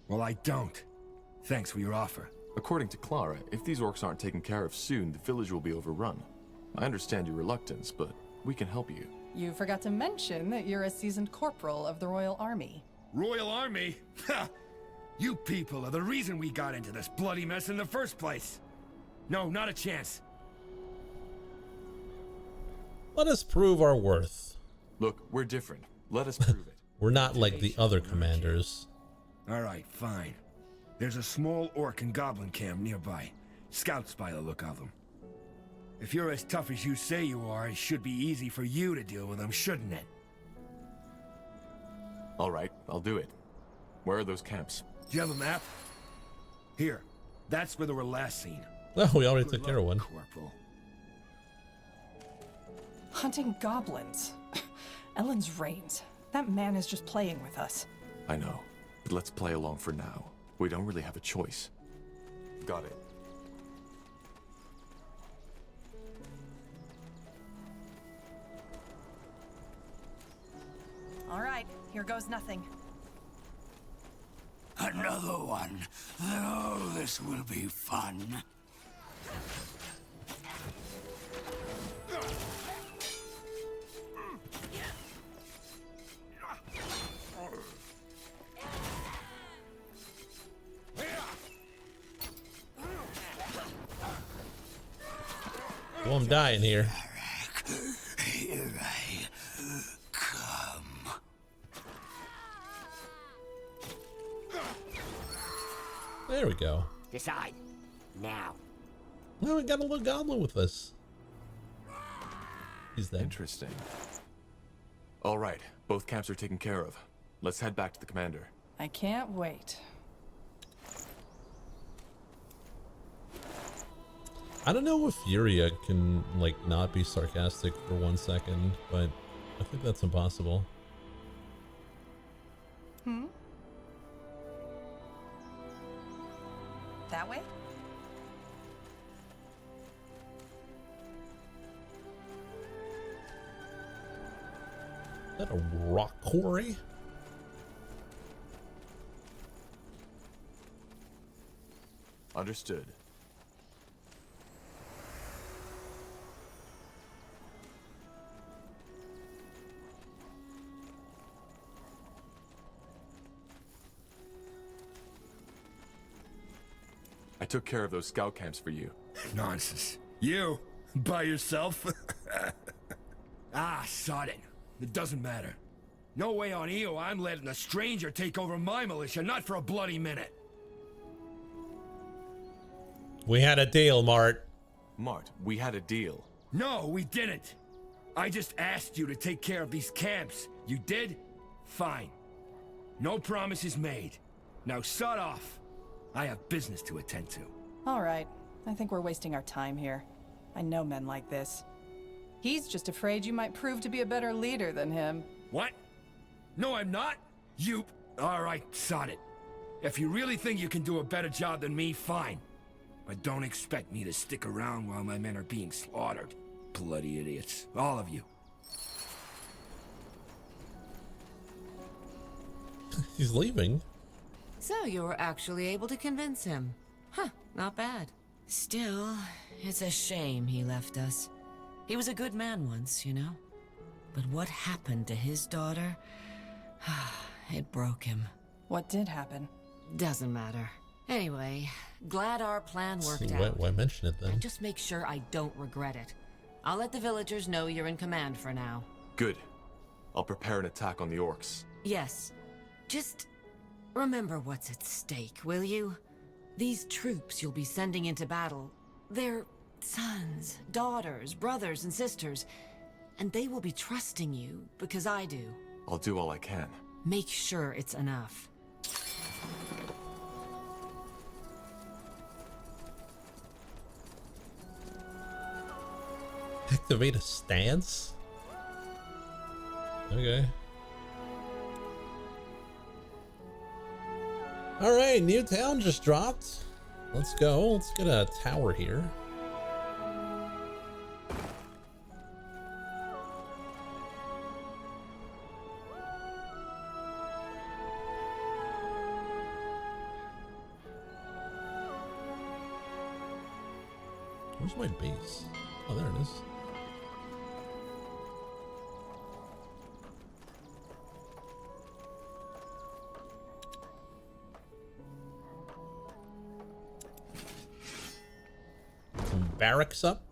Well, I don't. Thanks for your offer. According to Clara, if these orcs aren't taken care of soon, the village will be overrun. I understand your reluctance, but we can help you. You forgot to mention that you're a seasoned corporal of the Royal Army. Royal Army? Ha! You people are the reason we got into this bloody mess in the first place. No, not a chance. Let us prove our worth. Look, we're different. Let us prove it. We're not like the other commanders. All right, fine. There's a small orc and goblin camp nearby. Scouts by the look of them. If you're as tough as you say you are, it should be easy for you to deal with them, shouldn't it? All right, I'll do it. Where are those camps? Do you have a map? Here, That's where they were last seen. Oh, we already took care of one. Corporal. Hunting goblins. Ellen's reigns. That man is just playing with us. I know, but let's play along for now. We don't really have a choice. Got it. All right, here goes nothing. Another one. Oh, this will be fun. Well, I'm dying here. Here I come. There we go. Decide. Now. Well, we got a little goblin with us. He's there. Interesting. All right, both camps are taken care of. Let's head back to the commander. I can't wait. I don't know if Furia can, like, not be sarcastic for 1 second, but I think that's impossible. Hmm? That way? Is that a rock quarry? Understood. I took care of those scout camps for you. Nonsense. You? By yourself? Ah, sod it. It doesn't matter. No way on Io I'm letting a stranger take over my militia, not for a bloody minute. We had a deal, Mart. Mart, we had a deal. No, we didn't. I just asked you to take care of these camps. You did? Fine. No promises made. Now sod off. I have business to attend to. All right. I think we're wasting our time here. I know men like this. He's just afraid you might prove to be a better leader than him. What? No, I'm not? You... All right, sod it. If you really think you can do a better job than me, fine. But don't expect me to stick around while my men are being slaughtered. Bloody idiots. All of you. He's leaving. So you were actually able to convince him. Huh, not bad. Still, it's a shame he left us. He was a good man once, you know? But what happened to his daughter? It broke him. What did happen? Doesn't matter. Anyway, glad our plan worked out. Why mention it then? And just make sure I don't regret it. I'll let the villagers know you're in command for now. Good. I'll prepare an attack on the orcs. Yes. Just remember what's at stake, will you? These troops you'll be sending into battle, they're sons, daughters, brothers, and sisters. And they will be trusting you because I do. I'll do all I can. Make sure it's enough. Activate a stance? Okay. Alright, new town just dropped. Let's go. Let's get a tower here. Where's my base? Oh, there it is. Some barracks up.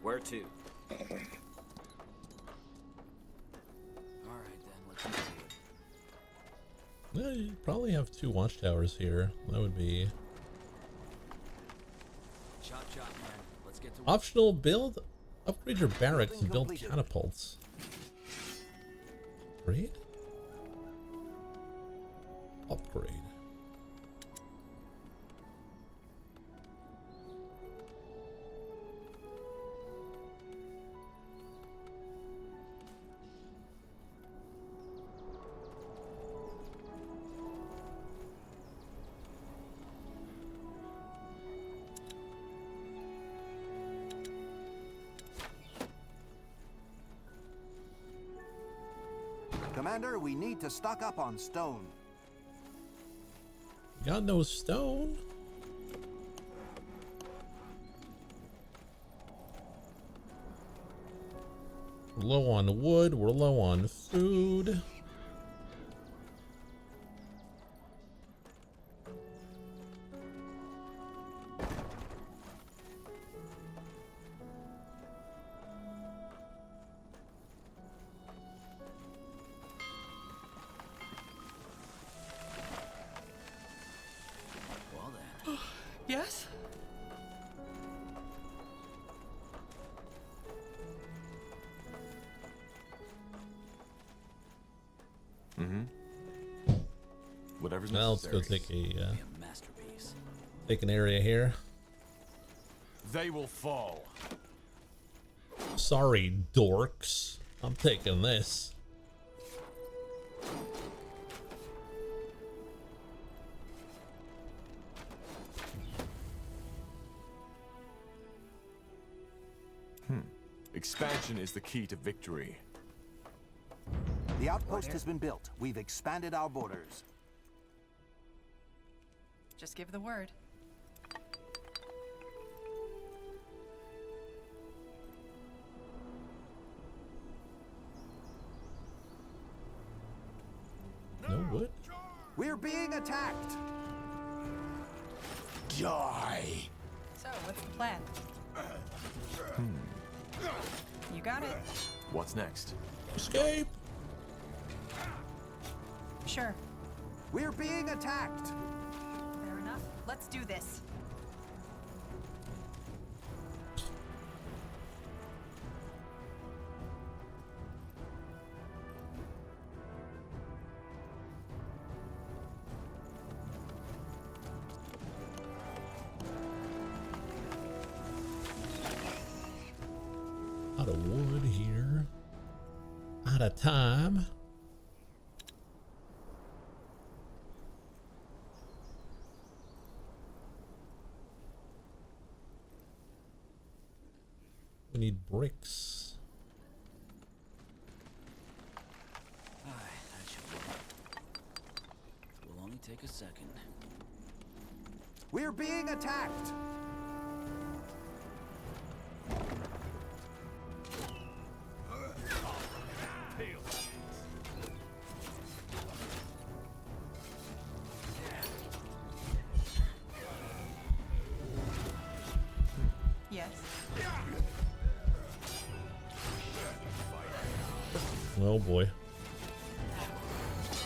Where to? Alright then, let's do it. Yeah, you probably have 2 watchtowers here. That would be Chop chop, man. Let's get to Optional build. Upgrade your barracks and build catapults. Upgrade? Upgrade. Commander, we need to stock up on stone. Got no stone. We're low on wood. We're low on food. Yes? Whatever's Well, let's necessary. go take a masterpiece. take an area here. They will fall. Sorry, dorks. I'm taking this. Expansion is the key to victory. The outpost has been built. We've expanded our borders. Just give the word. No wood? We're being attacked! Die! So, what's the plan? You got it. What's next? Escape! Sure. We're being attacked! Fair enough. Let's do this. Out of wood here. Out of time. We need bricks. That should work. It will only take a second. We're being attacked! Yes. Oh boy.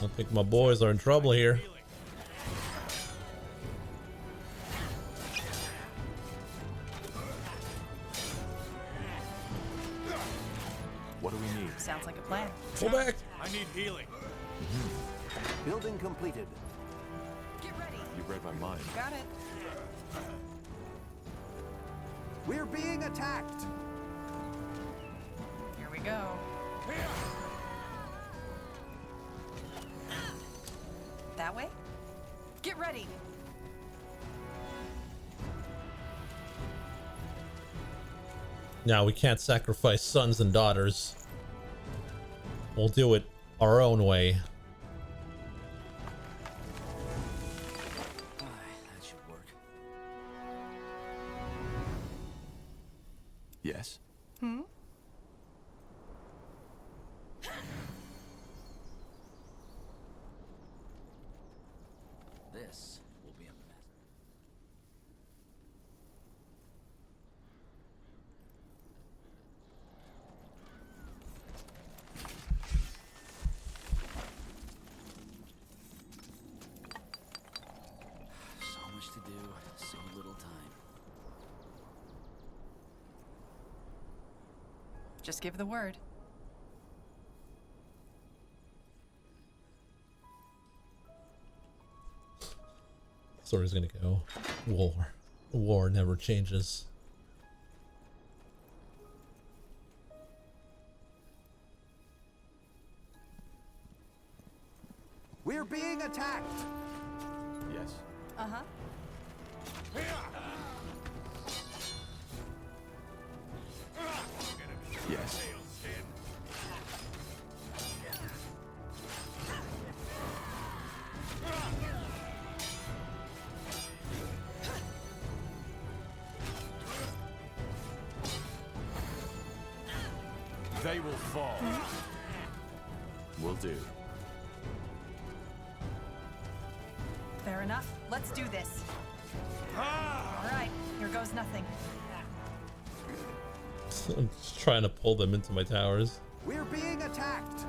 I think my boys are in trouble here. What do we need? Sounds like a plan. Go back. I need healing. Building completed. Get ready. You read my mind. Got it. We're being attacked! Here we go. That way? Get ready. Now we can't sacrifice sons and daughters. We'll do it our own way. That should work. Yes. This will be a mess. So much to do, so little time. Just give the word. Story's gonna go. War. War never changes. We're being attacked! Yes. Uh-huh. Yes. They will fall. Will do. Fair enough. Let's do this. All right, here goes nothing. I'm just trying to pull them into my towers. We're being attacked!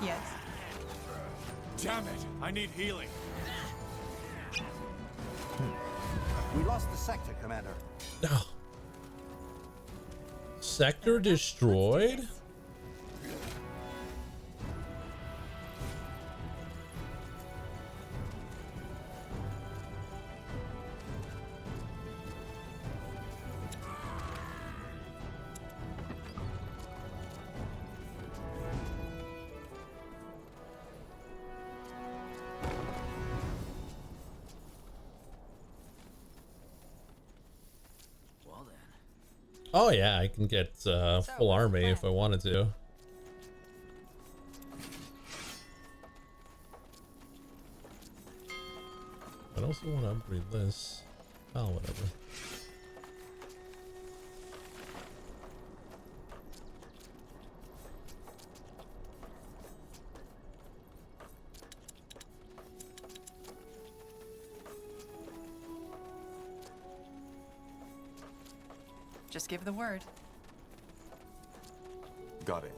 Yes. Damn it! I need healing. We lost the sector, Commander. No. Sector destroyed? Oh yeah, I can get full army if I wanted to. I also want to upgrade this. Oh, whatever. Just give the word. Got it.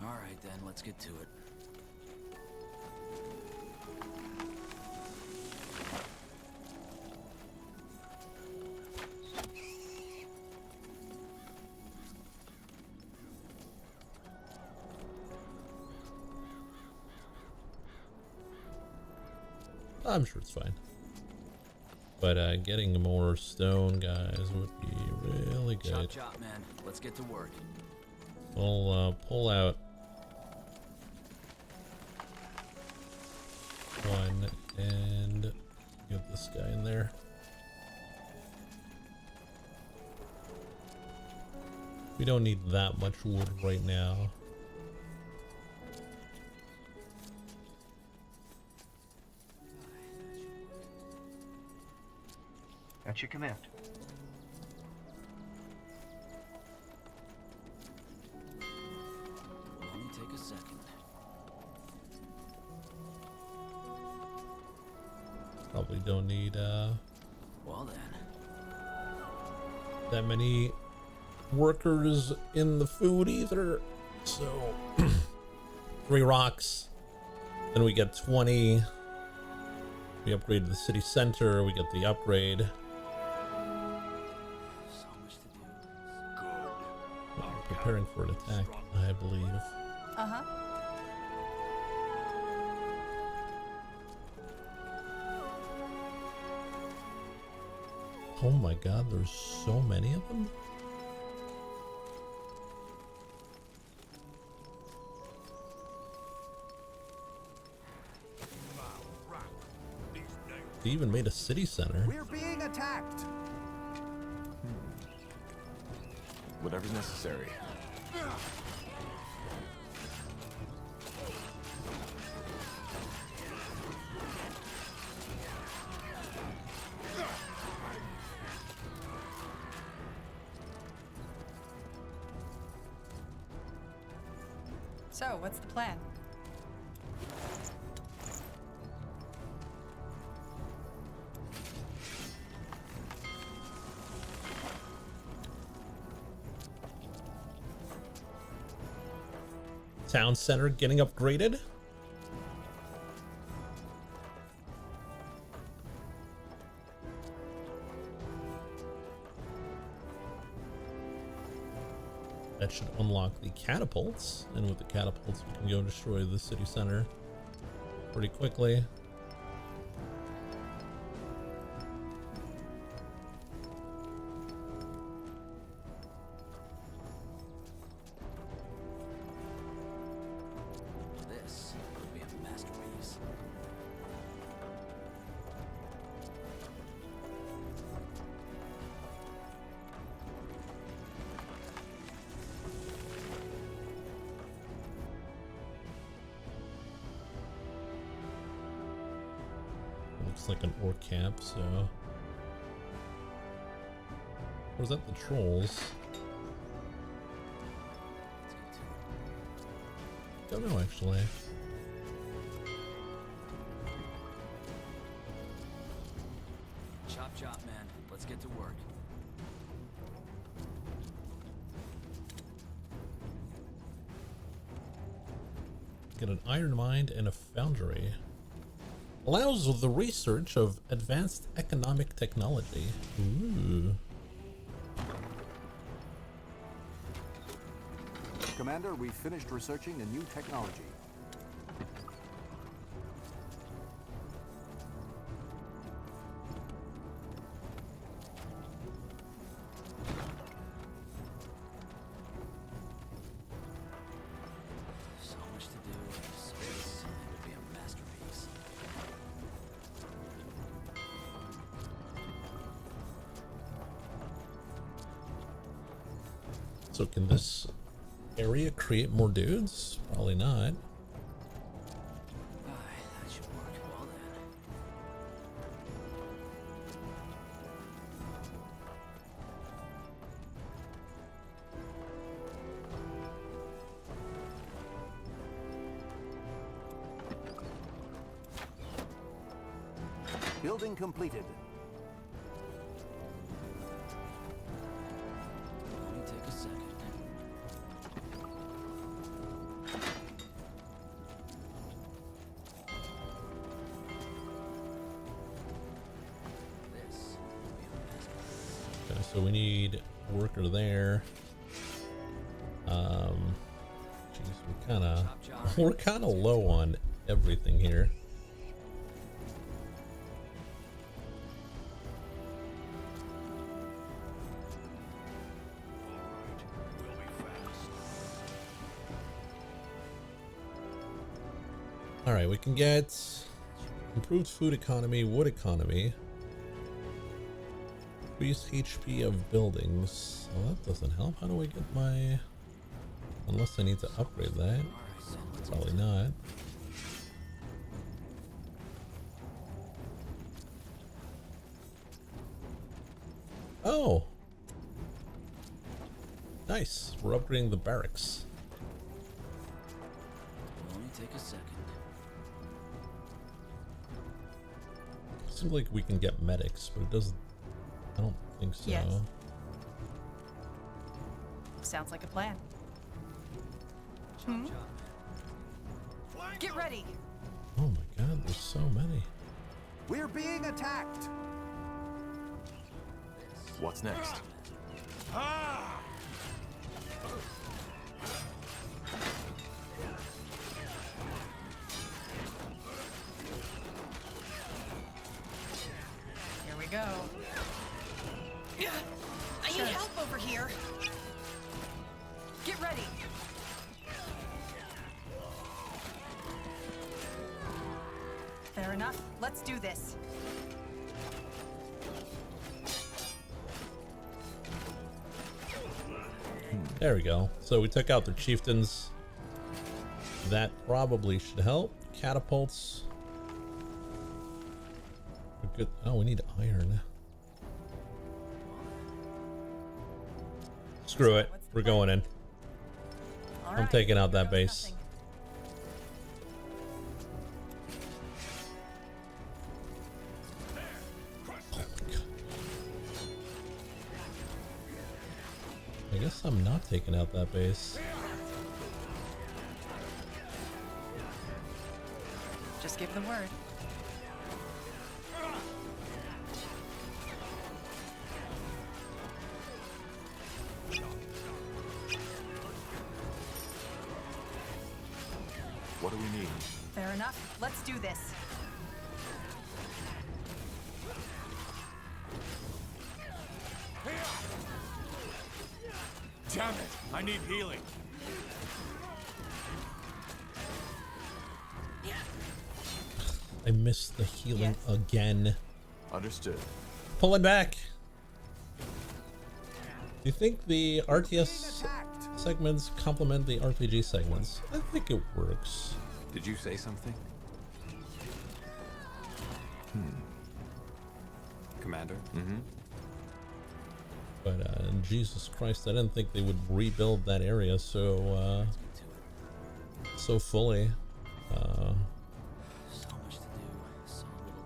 All right, then, let's get to it. I'm sure it's fine. But getting more stone, guys, would be really good. Chop chop, man. Let's get to work. We'll pull out one and get this guy in there. We don't need that much wood right now. At your command. Only take a second. Probably don't need Well then. that many workers in the food either. So 3 rocks. Then we get 20. We upgraded the city center, we get the upgrade. So much to do. We're preparing for an attack, I believe. Uh-huh. Oh my god, there's so many of them. They even made a city center. We're being attacked! Whatever's necessary. So, what's the plan? town center getting upgraded. That should unlock the catapults, and with the catapults we can go destroy the city center pretty quickly. This would be a masterpiece. Looks like an orc camp, so... Or is that the trolls? Don't know, actually. Chop chop, man. Let's get to work. Get an iron mine and a foundry. Allows the research of advanced economic technology. Ooh. Commander, we finished researching a new technology. So much to do. Space would be a masterpiece. So can this area create more dudes? Probably not. That should work well then. Building completed. Let me take a second. This would be a masterpiece. Okay, so we need a worker there. Jeez, we're kinda low on everything here. Alright, we can get improved food economy, wood economy, increased HP of buildings. Well, that doesn't help. How do I get my... Unless I need to upgrade that. Probably not. Oh! Nice. We're upgrading the barracks. Will only take a second. Seems like we can get medics, but it doesn't... I don't think so. Yes. Sounds like a plan. Hmm? Get ready. Oh my god, there's so many. We're being attacked. What's next? Here we go. I need help over here. Get ready. Fair enough. Let's do this. There we go. So we took out the chieftains. That probably should help. Catapults. We're good. Oh, we need iron. Screw it. We're going in. I'm taking out that base. I guess I'm not taking out that base. Just give the word. What do we need? Fair enough. Let's do this. Damn it! I need healing. I missed the healing again. Understood. Pull it back. Do you think the RTS segments complement the RPG segments? I think it works. Did you say something? Commander? Mm-hmm. But Jesus Christ, I didn't think they would rebuild that area so so fully. So much to do, so little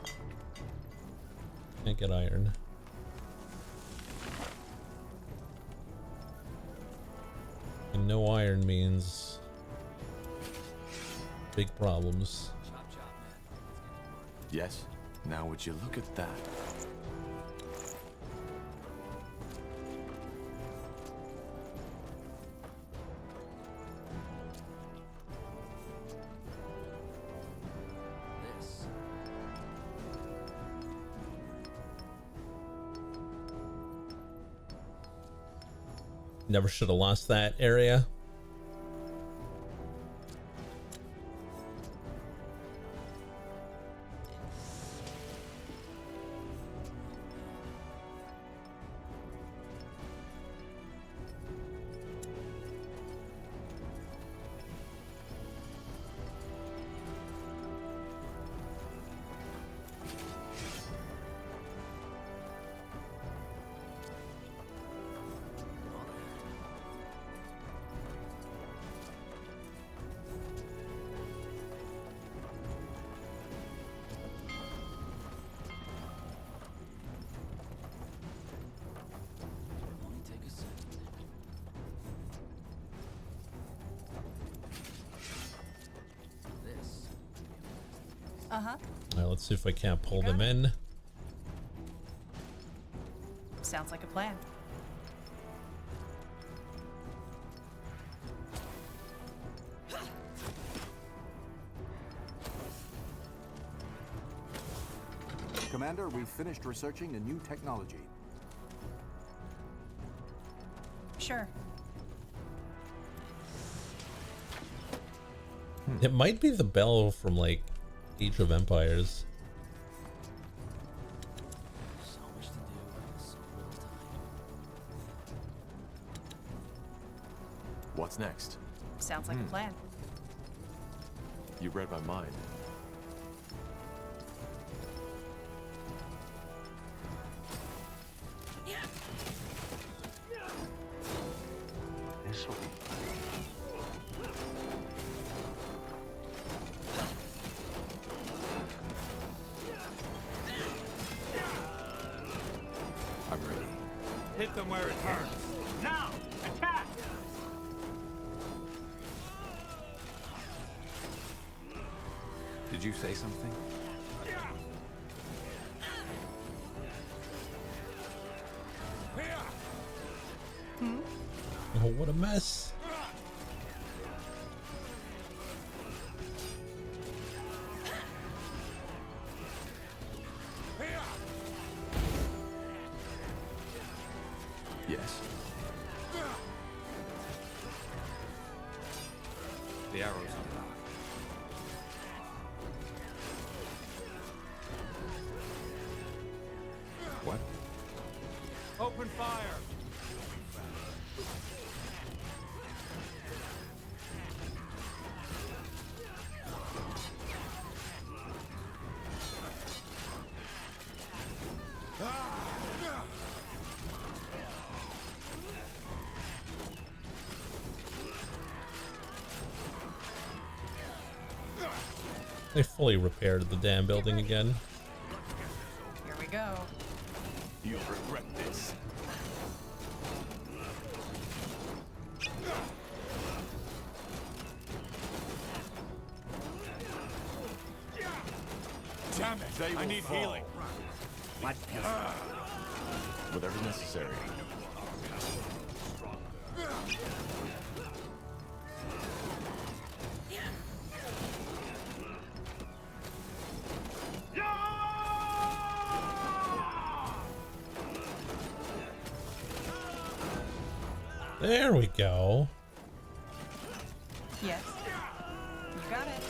time. Can't get iron. And no iron means big problems. Yes. Now would you look at that? This. Never should have lost that area. Only take a second. This. Uh-huh. All right, let's see if I can't pull them in. Sounds like a plan. Commander, we've finished researching a new technology. Sure. It might be the bell from like Age of Empires. So much to do, so little time. What's next? Sounds like a plan. You read my mind. This way. I'm ready. Hit them where it hurts. Now! Attack! Did you say something? Oh, what a mess. Yes. The arrows on top. What? Open fire! They fully repaired the damn building again. Here we go. You'll regret this. Damn it! They I will need fall. healing. What? Whatever necessary. There we go. Yes. You got it.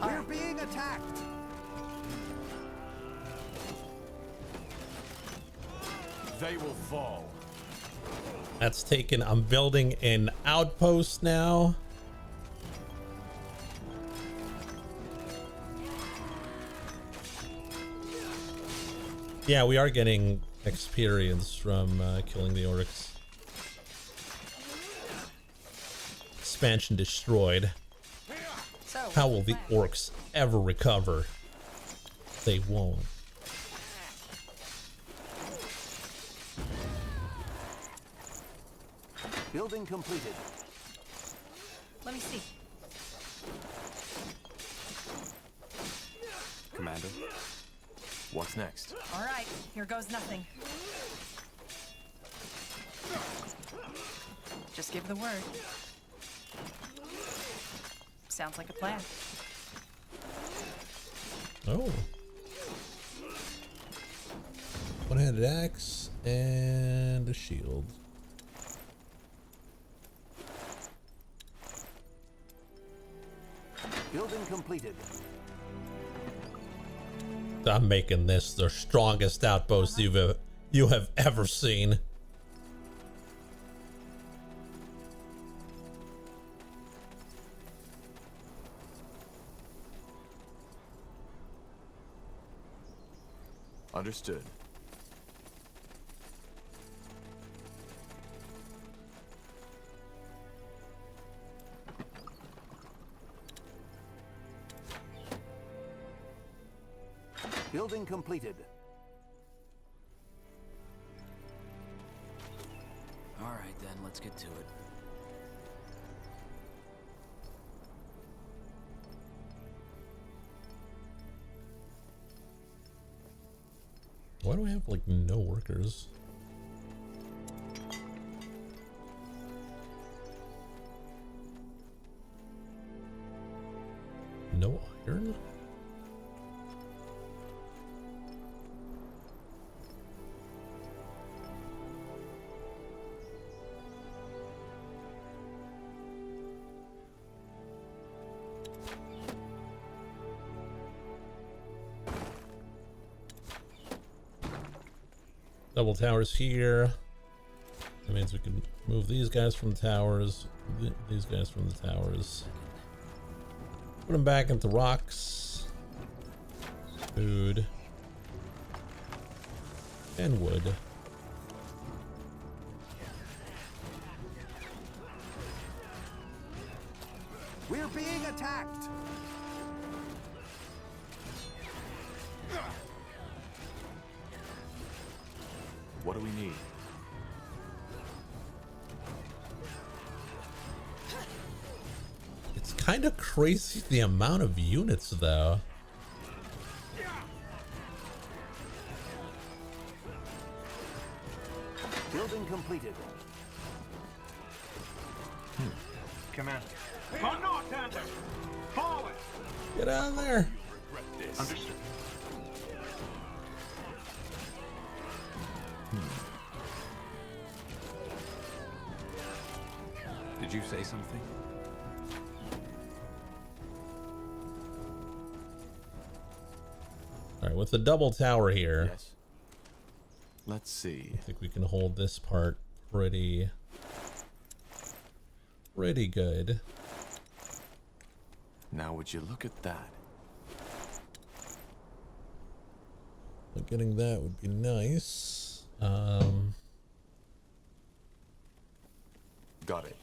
We're being attacked. They will fall. That's taken. I'm building an outpost now. Yeah, we are getting experience from killing the orcs. Expansion destroyed. So, How will the orcs ever recover? They won't. Building completed. let me see. Commander, what's next? All right, here goes nothing. Just give the word. Sounds like a plan. Oh. One-handed axe and a shield. Building completed. I'm making this the strongest outpost you have ever seen. Understood. Building completed. All right, then, let's get to it. Why do we have like no workers? No iron? Double towers here. That means we can move these guys from the towers, these guys from the towers. Put them back into rocks, food, and wood. We're being attacked. What do we need? It's kind of crazy the amount of units though. Building completed. Commander. On north, Hunter. Forward. Get out of there. Understood. Did you say something? All right, with the double tower here. Yes. Let's see. I think we can hold this part pretty good. Now would you look at that? But getting that would be nice. Got it.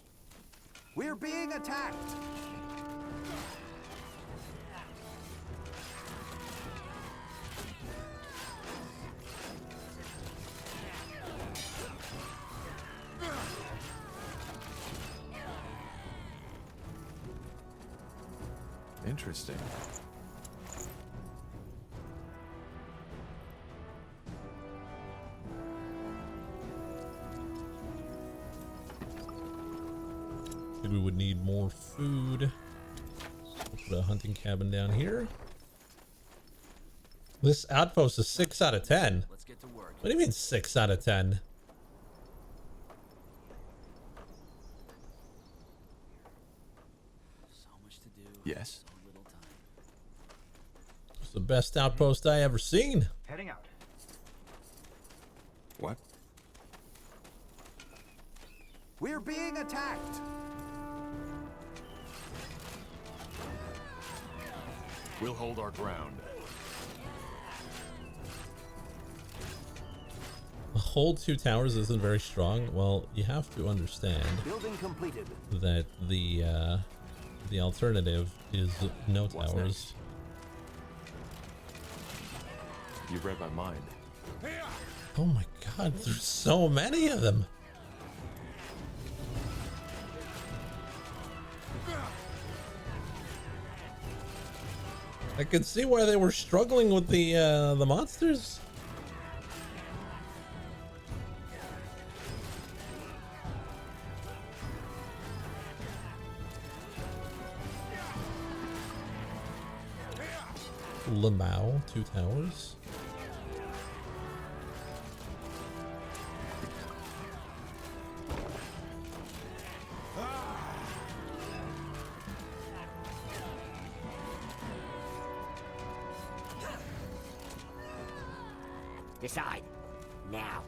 We're being attacked. Interesting. expected we would need more food. We'll put a hunting cabin down here. This outpost is 6 out of 10. Let's get to work. What do you mean 6 out of 10? So much to do. Yes. So little time. It's the best outpost I ever seen. Heading out. What? We're being attacked! We'll hold our ground. Hold 2 towers isn't very strong. Well, you have to understand Building completed. that the alternative is no What's towers. You read my mind. Oh my god, there's so many of them. I can see why they were struggling with the monsters. Lamau, 2 towers. Decide. Now.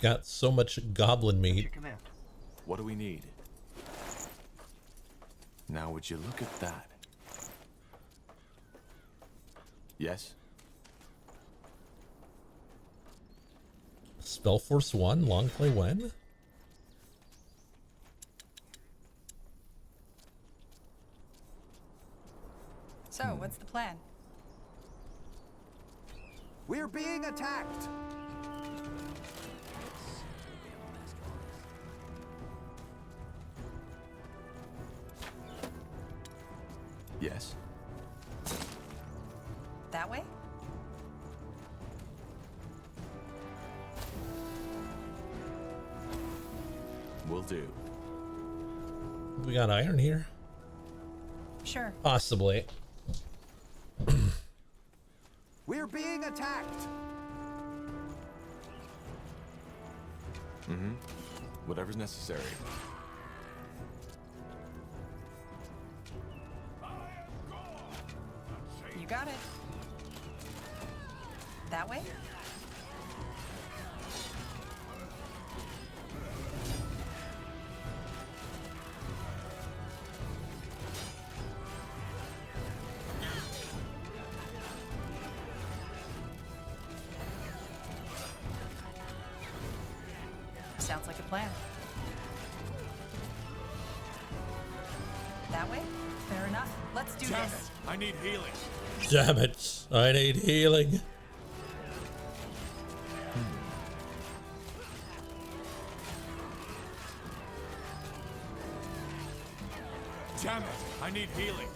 Got so much goblin meat. What do we need? Now would you look at that? Yes? Spellforce 1, long play when? So, what's the plan? We're being attacked! Yes? That way? Will do. We got iron here? Sure. Possibly. We're being attacked! Mm-hmm. Whatever's necessary. You got it. That way? Sounds like a plan. That way? Fair enough. Let's do Damn this. it! I need healing. Damn it, I need healing. Damn it! I need healing.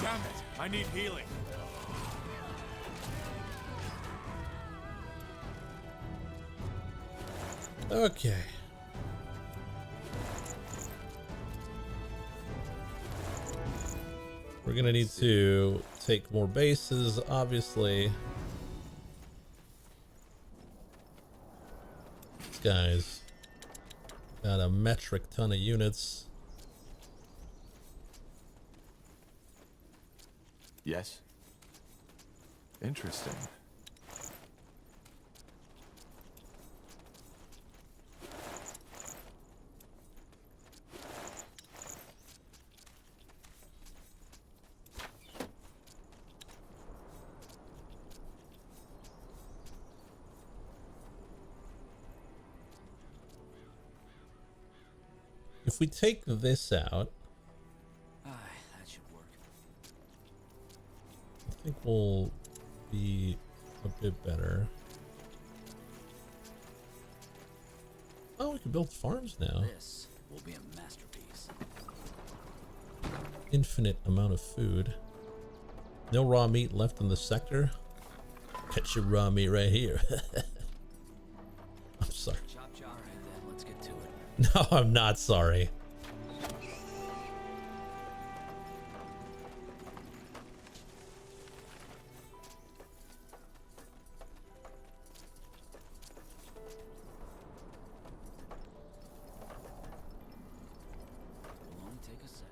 Damn it! I need healing. Okay. We're gonna need to take more bases, obviously. These guys got a metric ton of units. Yes? Interesting. If we take this out, That should work. will be a bit better. Oh, we can build farms now. This will be a masterpiece. Infinite amount of food. No raw meat left in the sector. Get your raw meat right here. I'm sorry. Chop, chop. All right, then, let's get to it. No, I'm not sorry. It'll only take a second.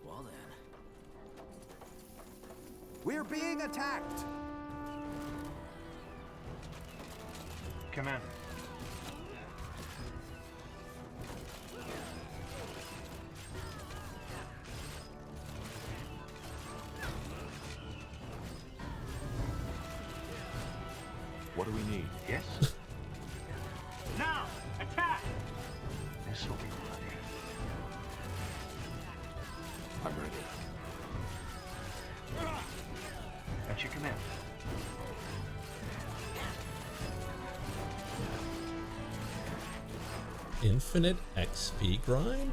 Well then. We're being attacked! Commander. What do we need? Yes? Now! Attack! This will be bloody. I'm ready. At your command. Infinite XP grind?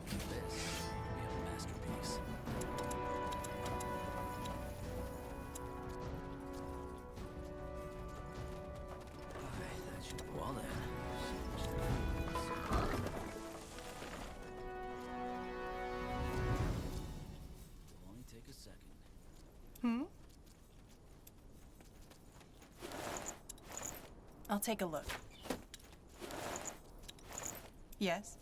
This will be a masterpiece. Alright, that should. Well then. It'll only take a second. Hmm? I'll take a look. Yes?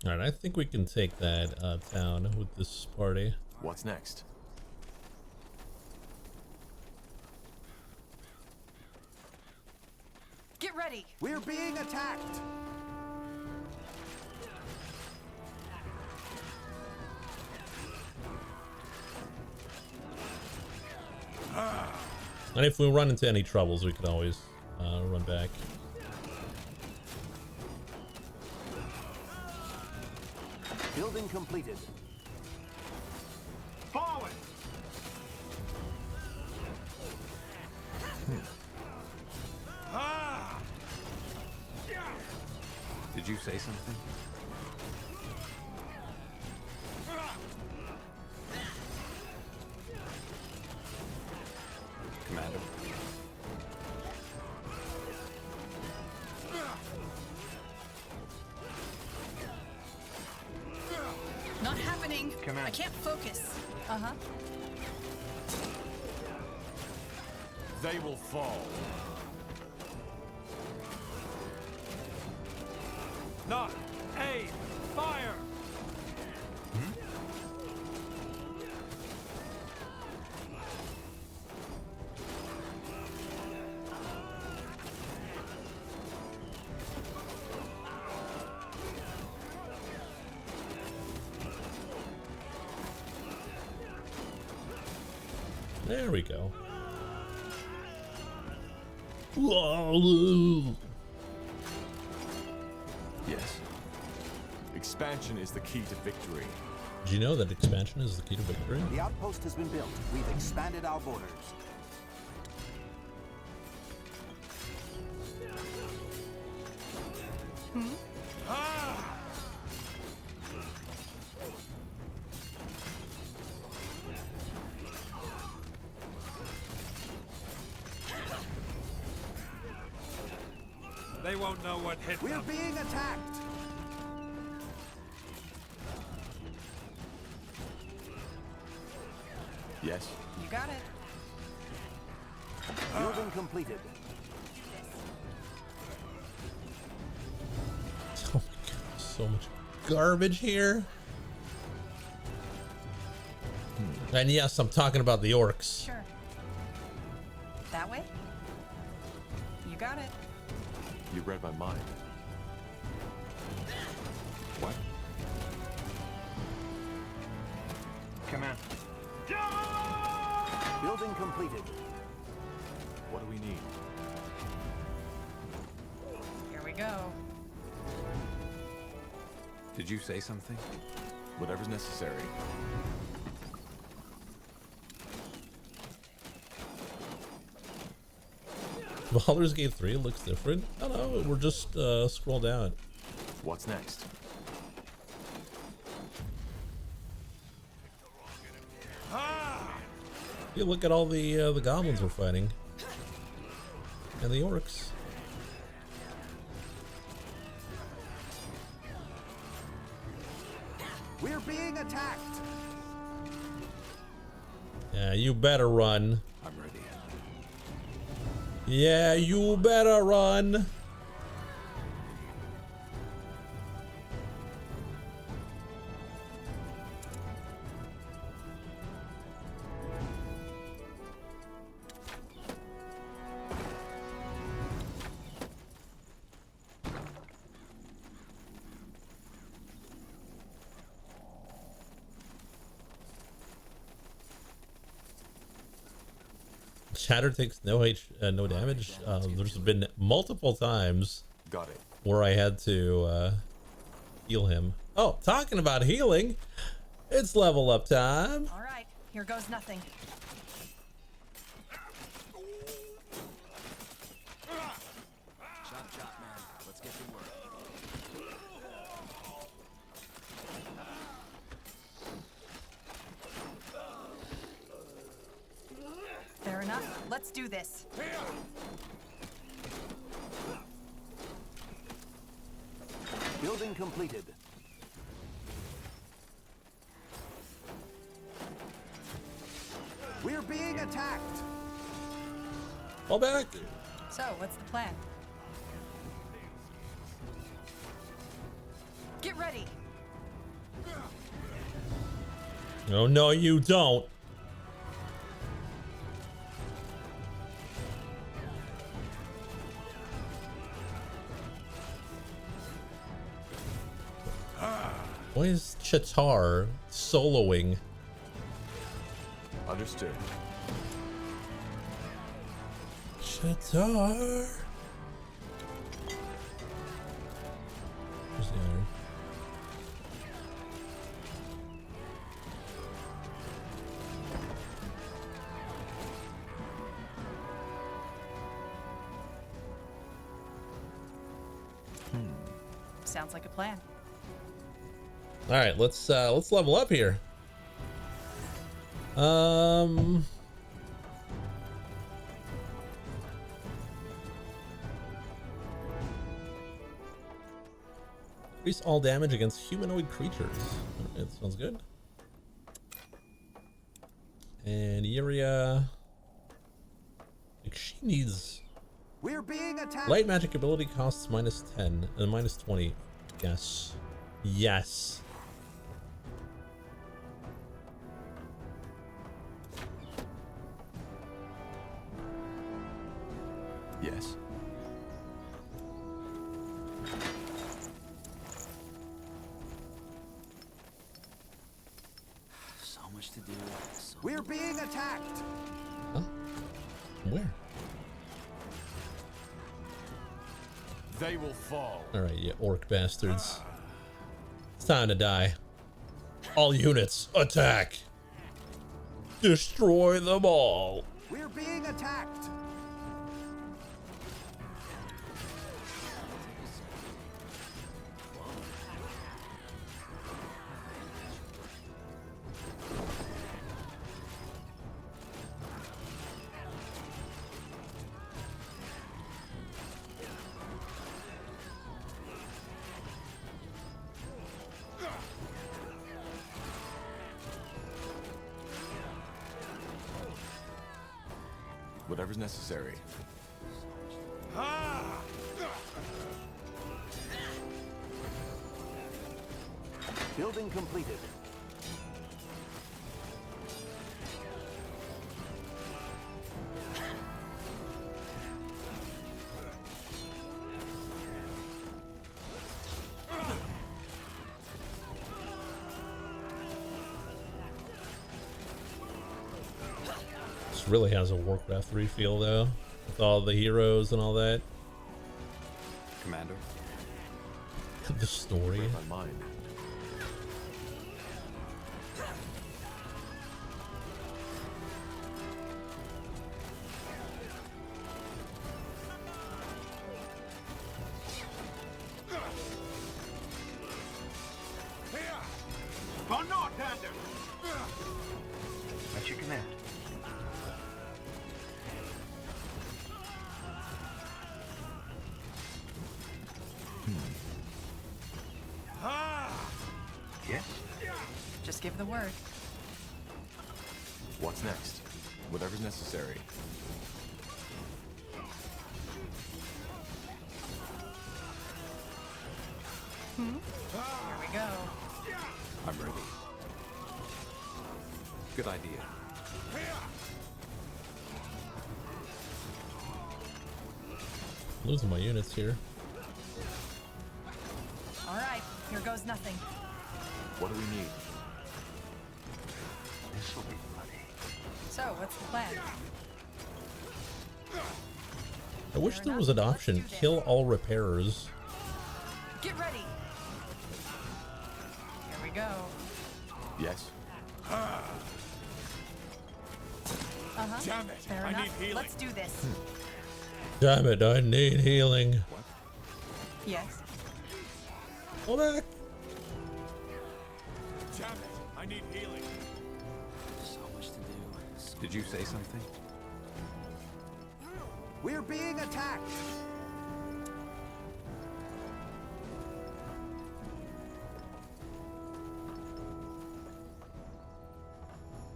Alright, I think we can take that town with this party. What's next? Get ready! We're being attacked! And if we run into any troubles, we can always run back. Building completed. Forward! Did you say something? Commander. Not happening! Command. I can't focus. Uh-huh. They will fall. Not aim! Fire! There we go. Whoa. Yes. Expansion is the key to victory. Did you know that expansion is the key to victory? The outpost has been built. We've expanded our borders. Hmm? They won't know what hit We're them. being attacked! Yes. You got it. Building completed. Oh my god, so much garbage here. And yes, I'm talking about the orcs. Sure. That way? You got it. You read my mind. What? Command. Building completed. What do we need? Here we go. Did you say something? Whatever's necessary. Baldur's Gate 3 looks different. I don't know, we're just scroll down. What's next? You look at all the goblins we're fighting. And the orcs. We're being attacked. Yeah, you better run. I'm ready. Yeah, you better run. Shatter takes no damage. There's been multiple times Got it. where I had to heal him. Oh, talking about healing, it's level up time. All right, here goes nothing. Chop, chop, man. Let's get to work. Fair enough. Let's do this. Building completed. We're being attacked. Fall back. So, what's the plan? Get ready. Oh, no, you don't. Why is Chatar soloing? Understood. Chatar. Where's the iron? Sounds like a plan. All right, let's level up here. Increase all damage against humanoid creatures. All right, sounds good. And Yuria, like, she needs. We're being attacked. Light magic ability costs -10 and -20. Yes. Yes. Yes. So much to do. We're being attacked. Huh? Where? They will fall. All right, you orc bastards. It's time to die. All units, attack! Destroy them all! We're being attacked. Whatever's necessary. Building completed. This really has a Warcraft 3 feel though, with all the heroes and all that. Commander? The story. My mind. On North Hander! At your command. Yes? Just give the word. What's next? Whatever's necessary. Here we go. I'm ready. Good idea. Losing my units here. All right, here goes nothing. What do we need? This'll be bloody. So, what's the plan? I wish there was an option, kill all repairers. Get ready. Here we go. Yes. Damn it! Fair I enough. need healing. Let's do this. Damn it, I need healing. Yes. Go back. Damn it! I need healing. So much to do. Did you say something? We're being attacked!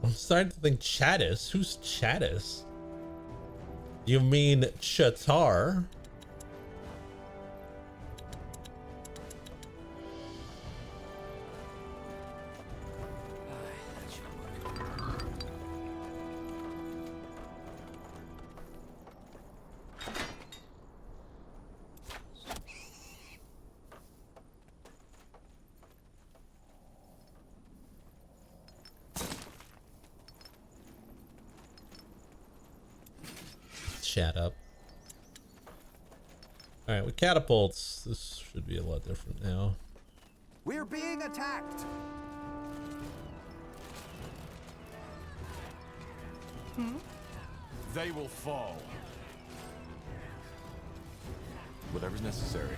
I'm starting to think Chattis. Who's Chattis? You mean Chatar? Chat up. Alright, with catapults, this should be a lot different now. We're being attacked! They will fall. Whatever's necessary.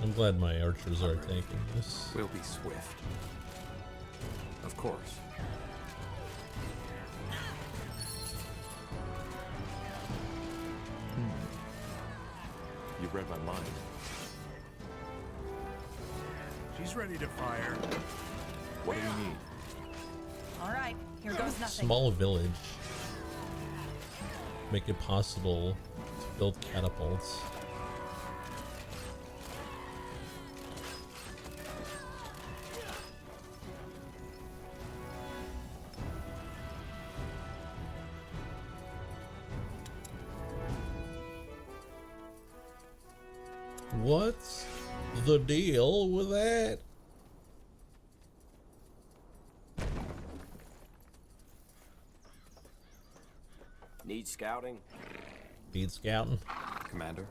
I'm glad my archers are tanking this. We'll be swift. Of course. You've read my mind. She's ready to fire. What do we need? All right, here goes nothing. Small village. Make it possible to build catapults. What's the deal with that? Need scouting? Need scouting? Commander?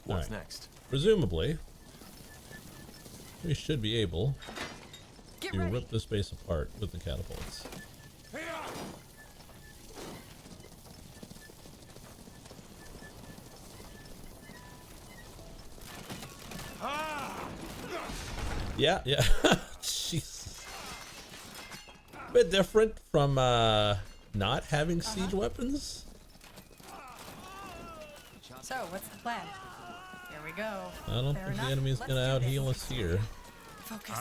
What's Alright. next? Presumably, we should be able Get to ready. rip this base apart with the catapults. Yeah, yeah. Jeez. A bit different from not having siege weapons. So, what's the plan? Here we go. I don't Fair think enough. the enemy's Let's gonna do out this. heal us here. Focus.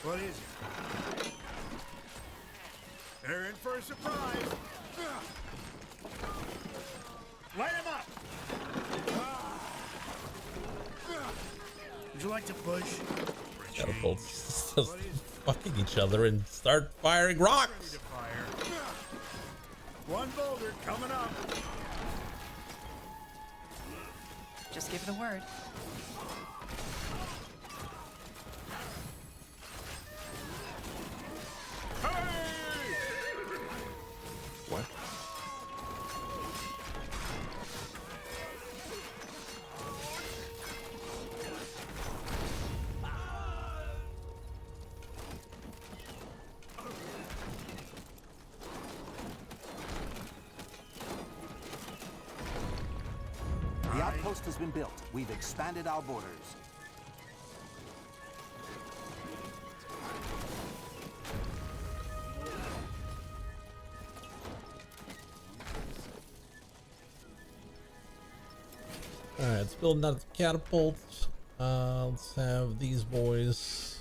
What is it? They're in for a surprise. Would you like to push? Catapults just fucking each other and start firing rocks. One boulder coming up. Just give the word. What? The outpost has been built. We've expanded our borders. Alright, let's build another catapult. Let's have these boys.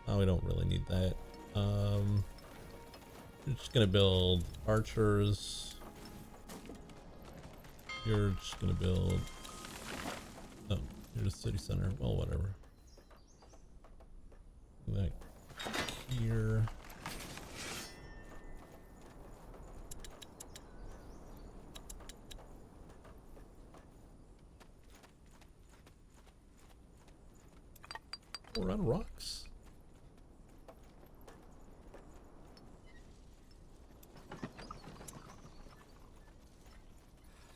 Oh, we don't really need that. We're just gonna build archers. You're just gonna build. Oh, you're the city center. Well, whatever. That here. We're out of rocks.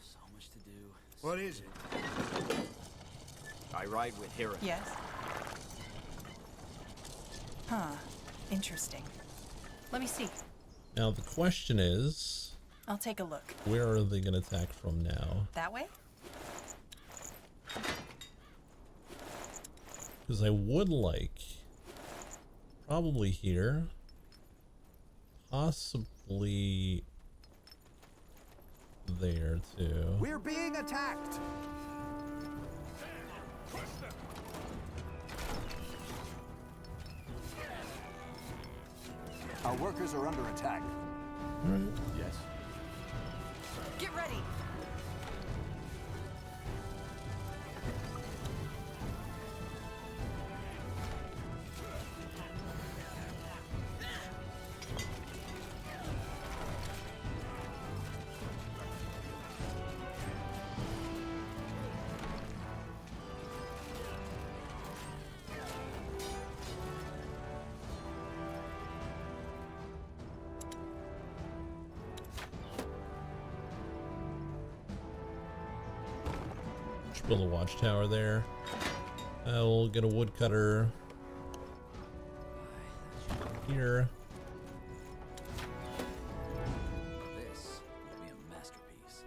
So much to do. What is it? I ride with Hira. Yes. Huh. Interesting. Let me see. Now the question is, I'll take a look. where are they gonna attack from now? That way? Because I would like probably here, possibly there too. We're being attacked. Our workers are under attack. Right. Yes. Get ready. Just build a watchtower there. We'll get a woodcutter here. This will be a masterpiece.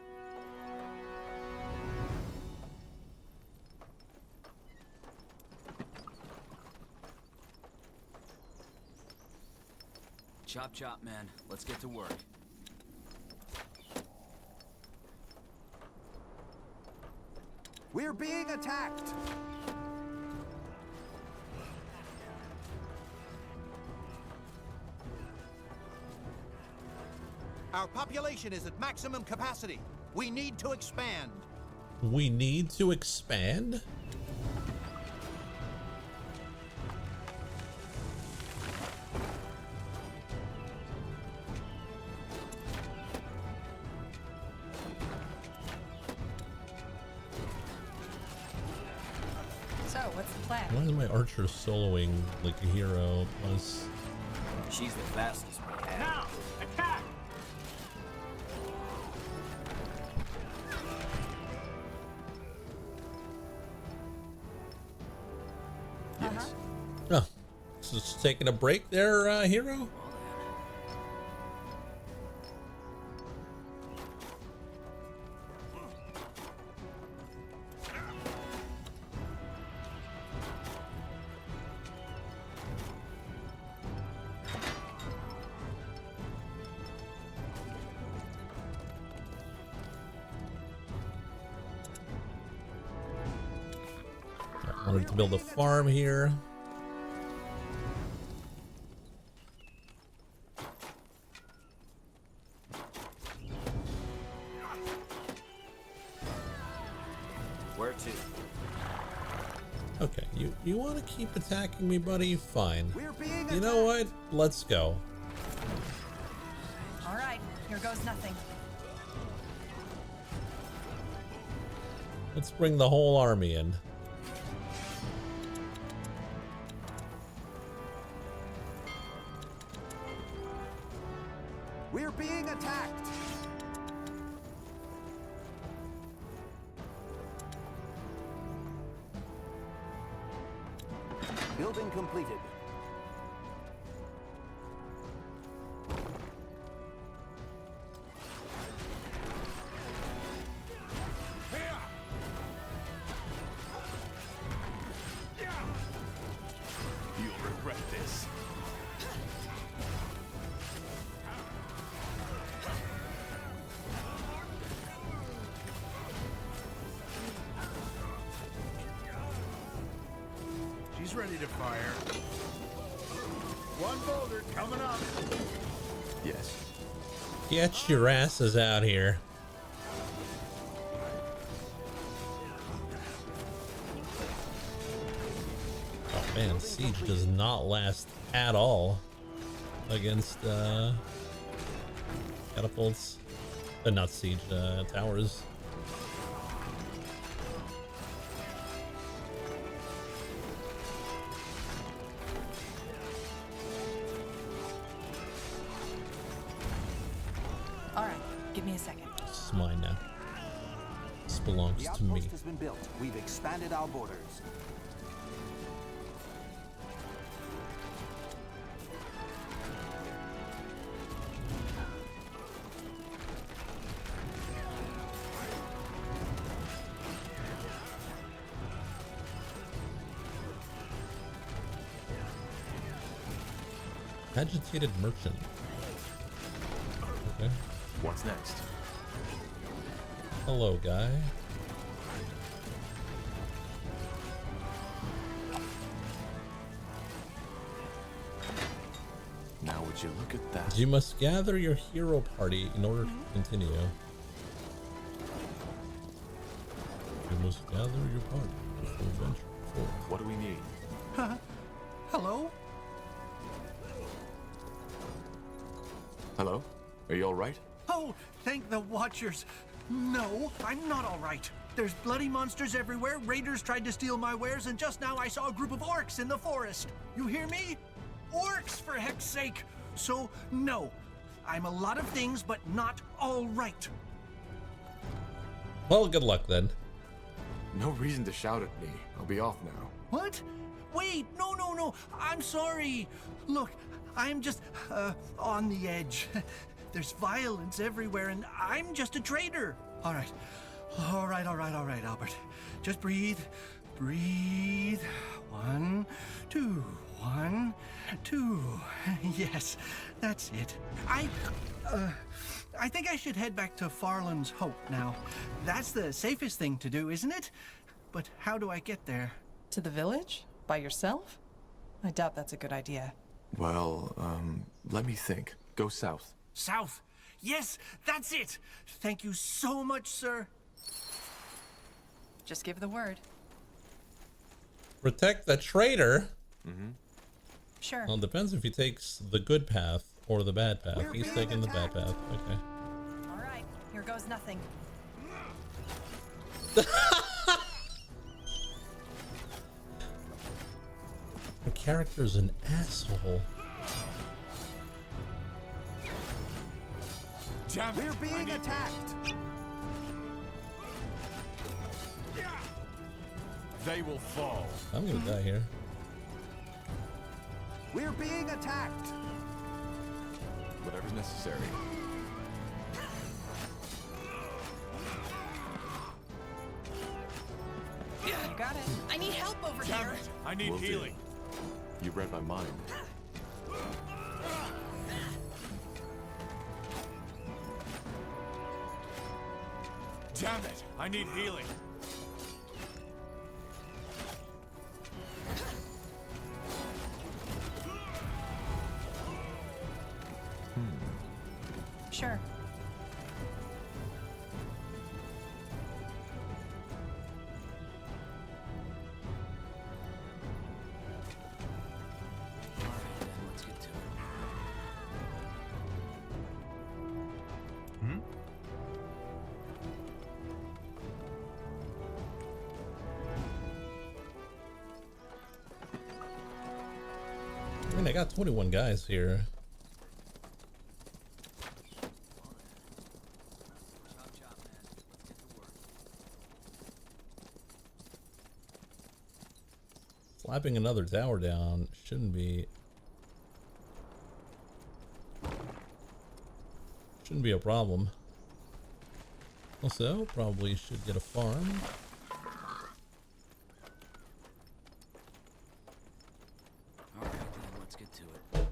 Chop chop, man. Let's get to work. We're being attacked. Our population is at maximum capacity. We need to expand. We need to expand? So, what's the plan? Why is my archer soloing like a hero? Plus, She's the fastest we have. Now, attack! Yes. oh, just taking a break there, hero. I wanted to build a farm here. Where pt.2. Okay, you want to keep attacking me, buddy? Fine. You know what? Let's go. All right, here goes nothing. Let's bring the whole army in. We're being attacked. Building completed. You'll regret this. She's ready to fire. One boulder coming up. Yes. Get your asses out here. Oh man, siege does not last at all against catapults. Not siege, towers. All right, give me a second. This is mine now. This belongs The The to me. outpost has been built. We've expanded our borders. Agitated merchant. Okay. What's next? Hello, guy. Now would you look at that? You must gather your hero party in order to continue. You must gather your party before venture forth. What do we need? Hello? Hello? Are you alright? Oh, thank the Watchers. No, I'm not all right. There's bloody monsters everywhere, raiders tried to steal my wares, and just now I saw a group of orcs in the forest. You hear me? Orcs, for heck's sake! So, no. I'm a lot of things, but not all right. Well, good luck then. No reason to shout at me. I'll be off now. What? Wait, no. I'm sorry. Look, I'm just, on the edge. There's violence everywhere, and I'm just a trader. All right, Albert. Just breathe. Breathe. 1, 2, 1, 2. Yes, that's it. I think I should head back to Farland's Hope now. That's the safest thing to do, isn't it? But how do I get there? To the village? By yourself? I doubt that's a good idea. Well, let me think. Go south. South. Yes, that's it. Thank you so much, sir. Just give the word. Protect the traitor? Sure. Well, it depends if he takes the good path or the bad path. We're He's being taking the bad attacked. path. Okay. All right, here goes nothing. The character's an asshole. We're being attacked. They will fall. I'm gonna die here. We're being attacked. Whatever's necessary. You got it. I need help over Damn here. it! I need Will do. healing. You read my mind. Damn it! I need healing. Sure. I got 21 guys here. Slapping another tower down shouldn't be a problem. Also, probably should get a farm. Alright, then let's get to it.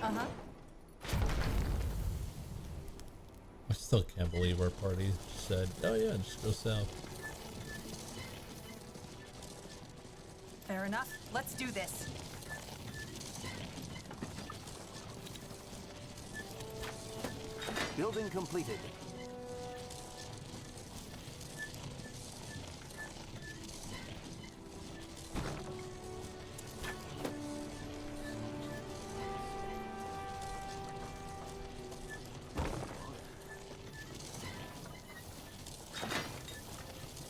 Uh-huh. I still can't believe our party said, oh yeah, just go south. Fair enough. Let's do this. Building completed.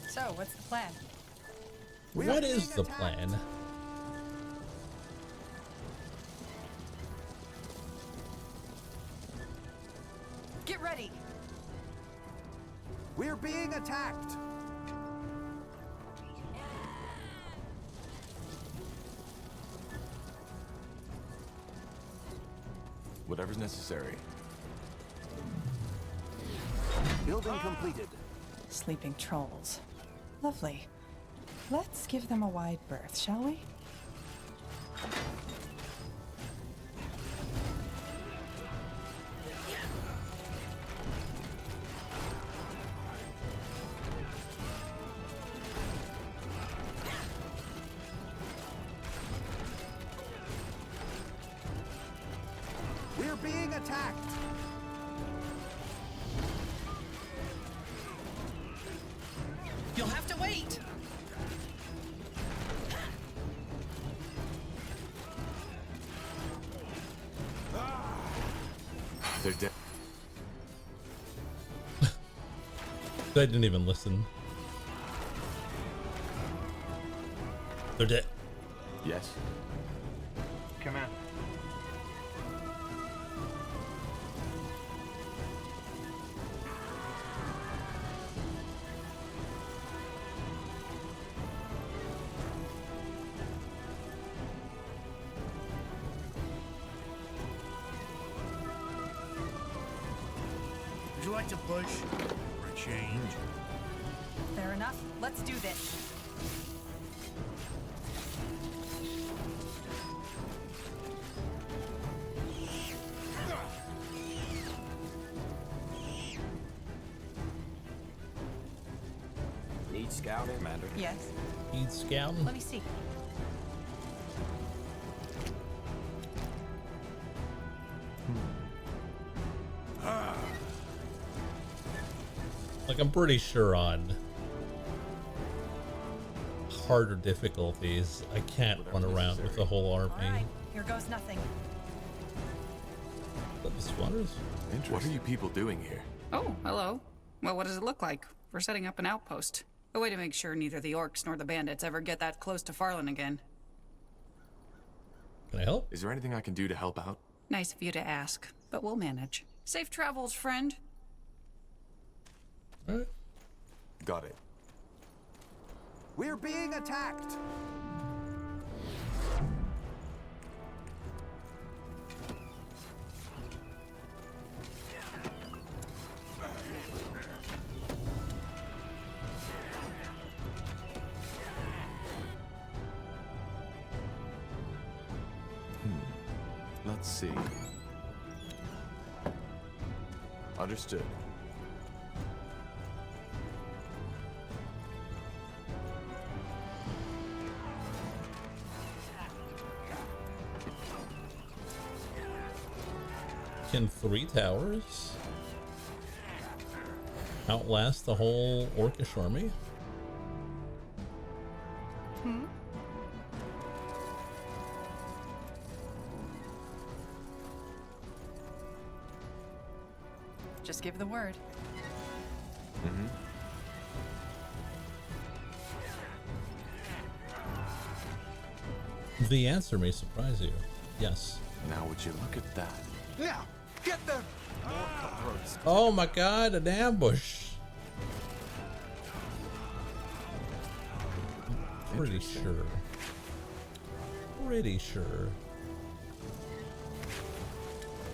So, what's the plan? What is the plan? Get ready. We're being attacked. Whatever's necessary. Building completed. Sleeping trolls. Lovely. Let's give them a wide berth, shall we? We're being attacked. You'll have to wait. They're dead. I didn't even listen. They're dead. Yes. Come on. Would you like to push or change? Fair enough. Let's do this. Need scouting, Commander? Yes. Need scouting. Let me see. Like, I'm pretty sure on harder difficulties, I can't run around with the whole army. All right, here goes nothing. But the squatters? What are you people doing here? Oh, hello. Well, what does it look like? We're setting up an outpost. A way to make sure neither the orcs nor the bandits ever get that close to Farland again. Can I help? Is there anything I can do to help out? Nice of you to ask, but we'll manage. Safe travels, friend. Alright. Got it. We're being attacked. Let's see. Understood. Can 3 towers outlast the whole orcish army? Hmm? Just give the word. The answer may surprise you. Yes. Now would you look at that? Now, get them! Oh my god, an ambush. Pretty sure. Pretty sure.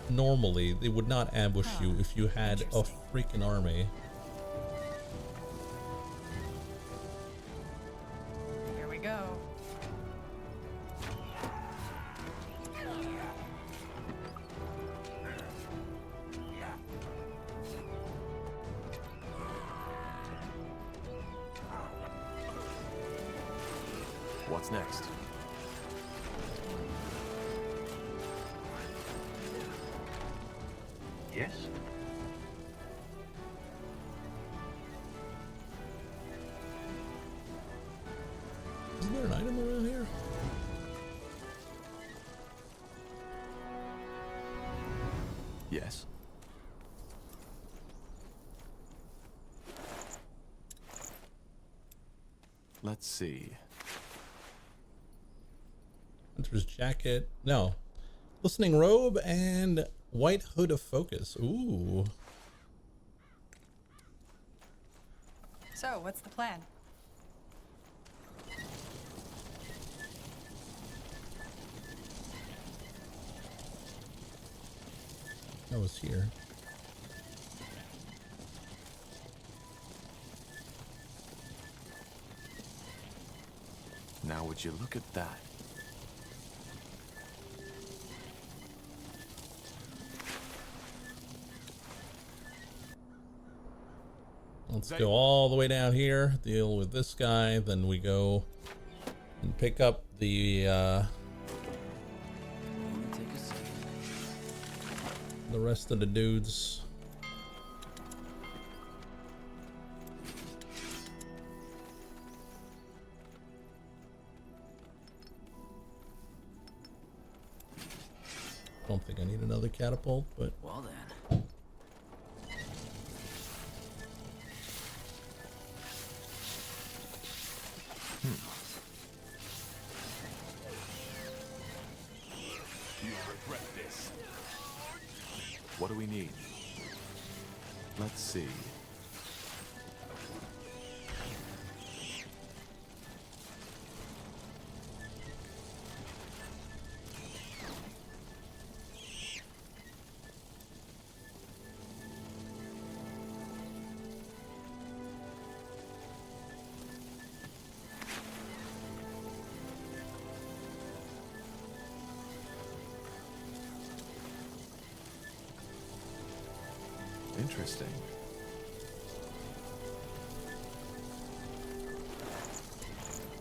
Normally, they would not ambush you if you had a freaking army. Here we go. What's next? Yes? Is there an item around here? Yes. Let's see. Hunter's jacket. No. Listening robe and white hood of focus. Ooh. So, what's the plan? That was here. Now would you look at that? Let's go all the way down here, deal with this guy, then we go and pick up the rest of the dudes. Don't think I need another catapult, but well then. You'll regret this. What do we need? Let's see. Interesting.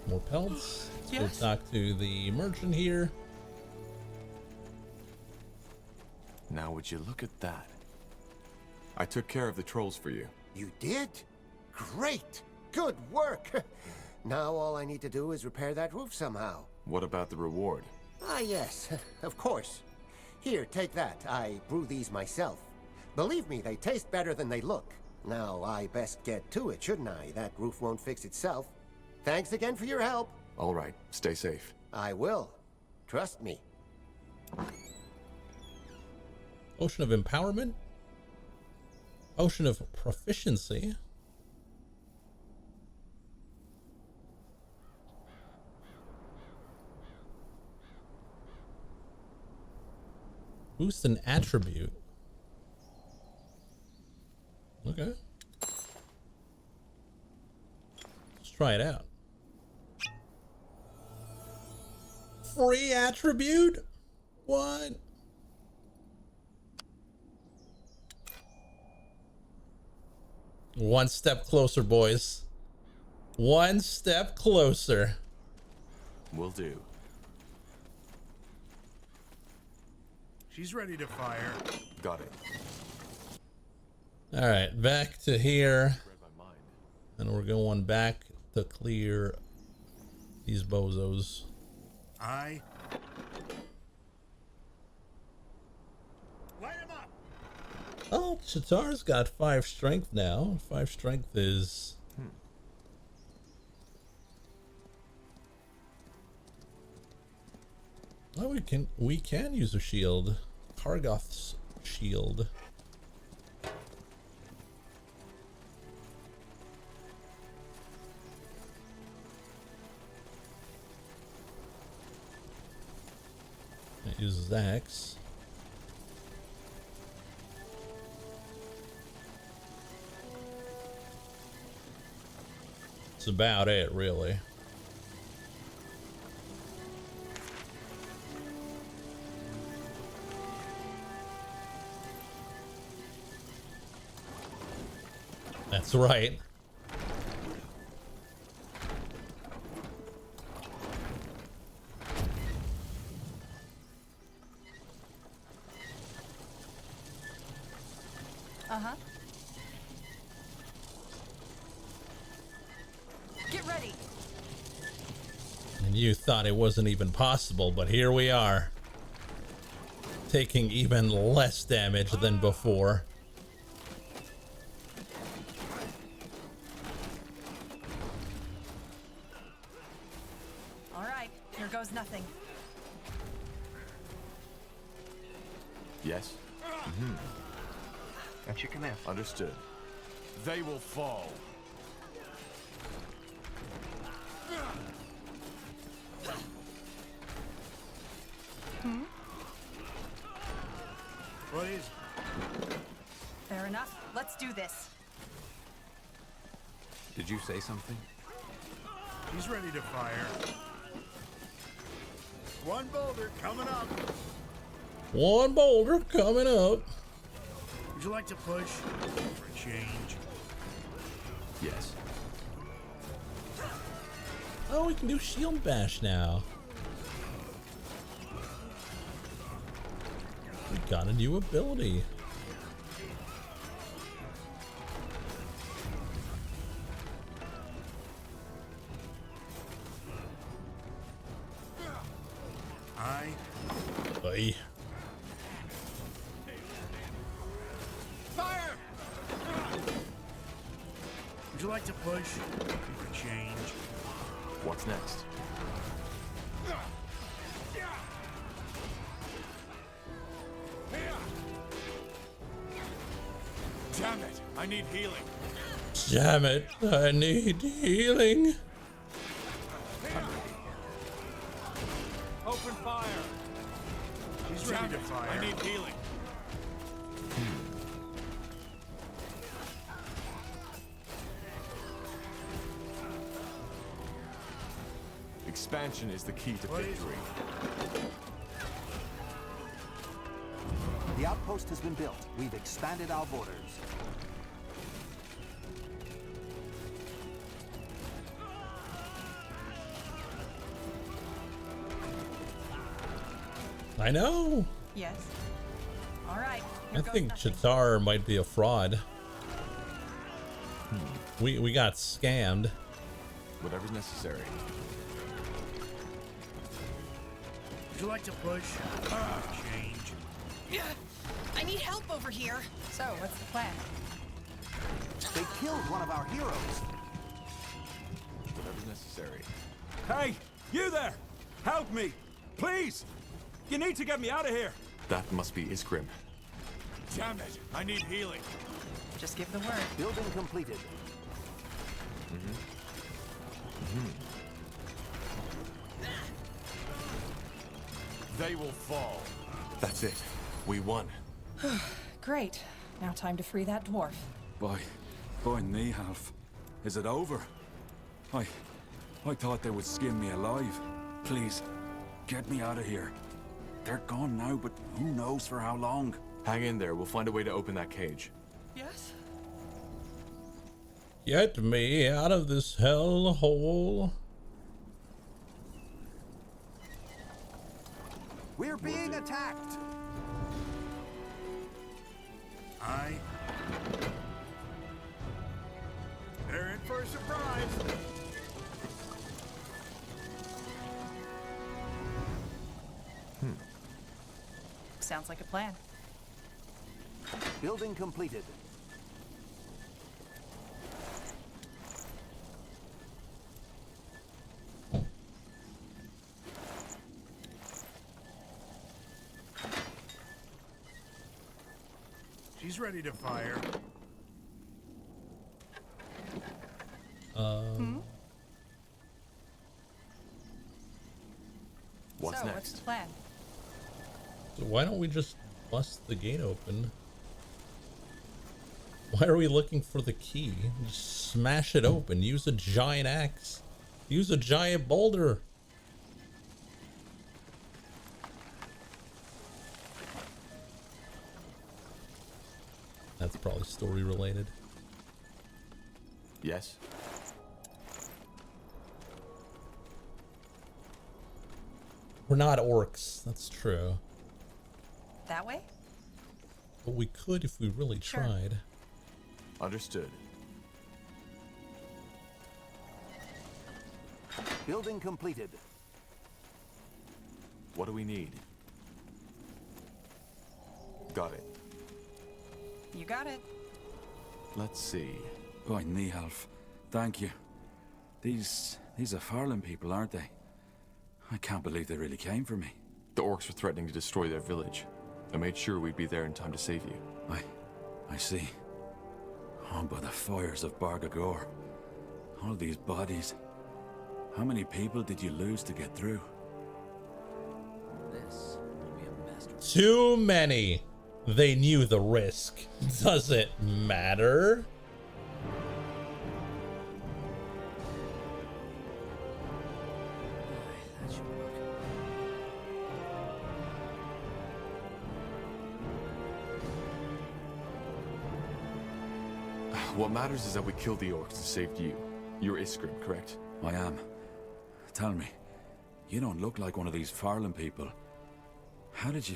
more pelts. Yes. Let's go talk to the merchant here. Now would you look at that? I took care of the trolls for you. You did? Great! Good work! Now all I need to do is repair that roof somehow. What about the reward? Ah, yes, of course. Here, take that. I brew these myself. Believe me, they taste better than they look. Now, I best get to it, shouldn't I? That roof won't fix itself. Thanks again for your help. All right, stay safe. I will. Trust me. Ocean of Empowerment. Ocean of Proficiency. Boost an attribute. Okay. Let's try it out. Free attribute? What? One step closer, boys. One step closer. Will do. She's ready to fire. Got it. All right, back to here. And we're going back to clear these bozos. Light him up. Oh, Chatar's got 5 strength now. 5 strength is... Oh, we can use a shield. Kargoth's shield. It uses axe. That's about it, really. That's right. Uh-huh. Get ready. And you thought it wasn't even possible, but here we are. Taking even less damage than before. All right, here goes nothing. Yes? At your command. Understood. They will fall. What is it? Fair enough. Let's do this. Did you say something? He's ready to fire. One boulder coming up. One boulder coming up. Would you like to push for a change? Yes. Oh, we can do shield bash now. We got a new ability. Aye. Fire! Would you like to push for a change? What's next? Damn it! I need healing. Damn it, I need healing. Open fire. He's ready to fire. I need healing. Expansion is the key to victory. The outpost has been built. We've expanded our borders. I know. Yes. All right. I think Chatar might be a fraud. We got scammed. Whatever's necessary. Would you like to push? Change. Yeah. I need help over here. So, what's the plan? They killed one of our heroes. Whatever's necessary. Hey, you there! Help me! Please! You need to get me out of here! That must be Iskrim. Damn it! I need healing. Just give the word. Building completed. They will fall. That's it. We won. Great. Now time to free that dwarf. By Nihalf. Is it over? I thought they would skin me alive. Please, get me out of here. They're gone now, but who knows for how long? Hang in there. We'll find a way to open that cage. Yes? Get me out of this hell hole. We're being attacked. They're in for a surprise. Sounds like a plan. Building completed. She's ready to fire. What's so, next? what's the plan? So why don't we just bust the gate open? Why are we looking for the key? Just smash it open. Use a giant axe. Use a giant boulder. That's probably story related. Yes. We're not orcs, that's true. That way? But we could if we really Sure. tried. Understood. Building completed. What do we need? Got it. You got it. Let's see. By Nihalf, thank you. These are Farlan people, aren't they? I can't believe they really came for me. The orcs were threatening to destroy their village. I made sure we'd be there in time to save you. I see. Oh, by the fires of Bargagor. All these bodies. How many people did you lose to get through? This will be a masterpiece. Too many. They knew the risk. Does it matter? That should work. What matters is that we killed the orcs and saved you. You're Iskrim, correct? I am. Tell me, you don't look like one of these Farlan people. How did you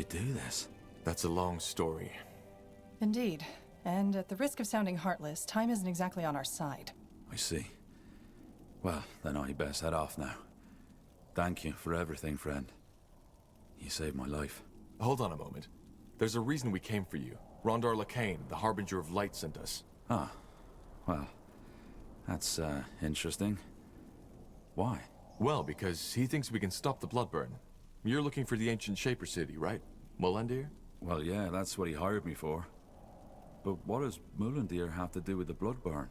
do this? That's a long story. Indeed. And at the risk of sounding heartless, time isn't exactly on our side. I see. Well, then I best head off now. Thank you for everything, friend. You saved my life. Hold on a moment. There's a reason we came for you. Rondar Lacane, the Harbinger of Light, sent us. Ah, well, that's, interesting. Why? Well, because he thinks we can stop the Bloodburn. You're looking for the ancient Shaper City, right? Mullendir? Well, yeah, that's what he hired me for. But what does Mullendir have to do with the Bloodburn?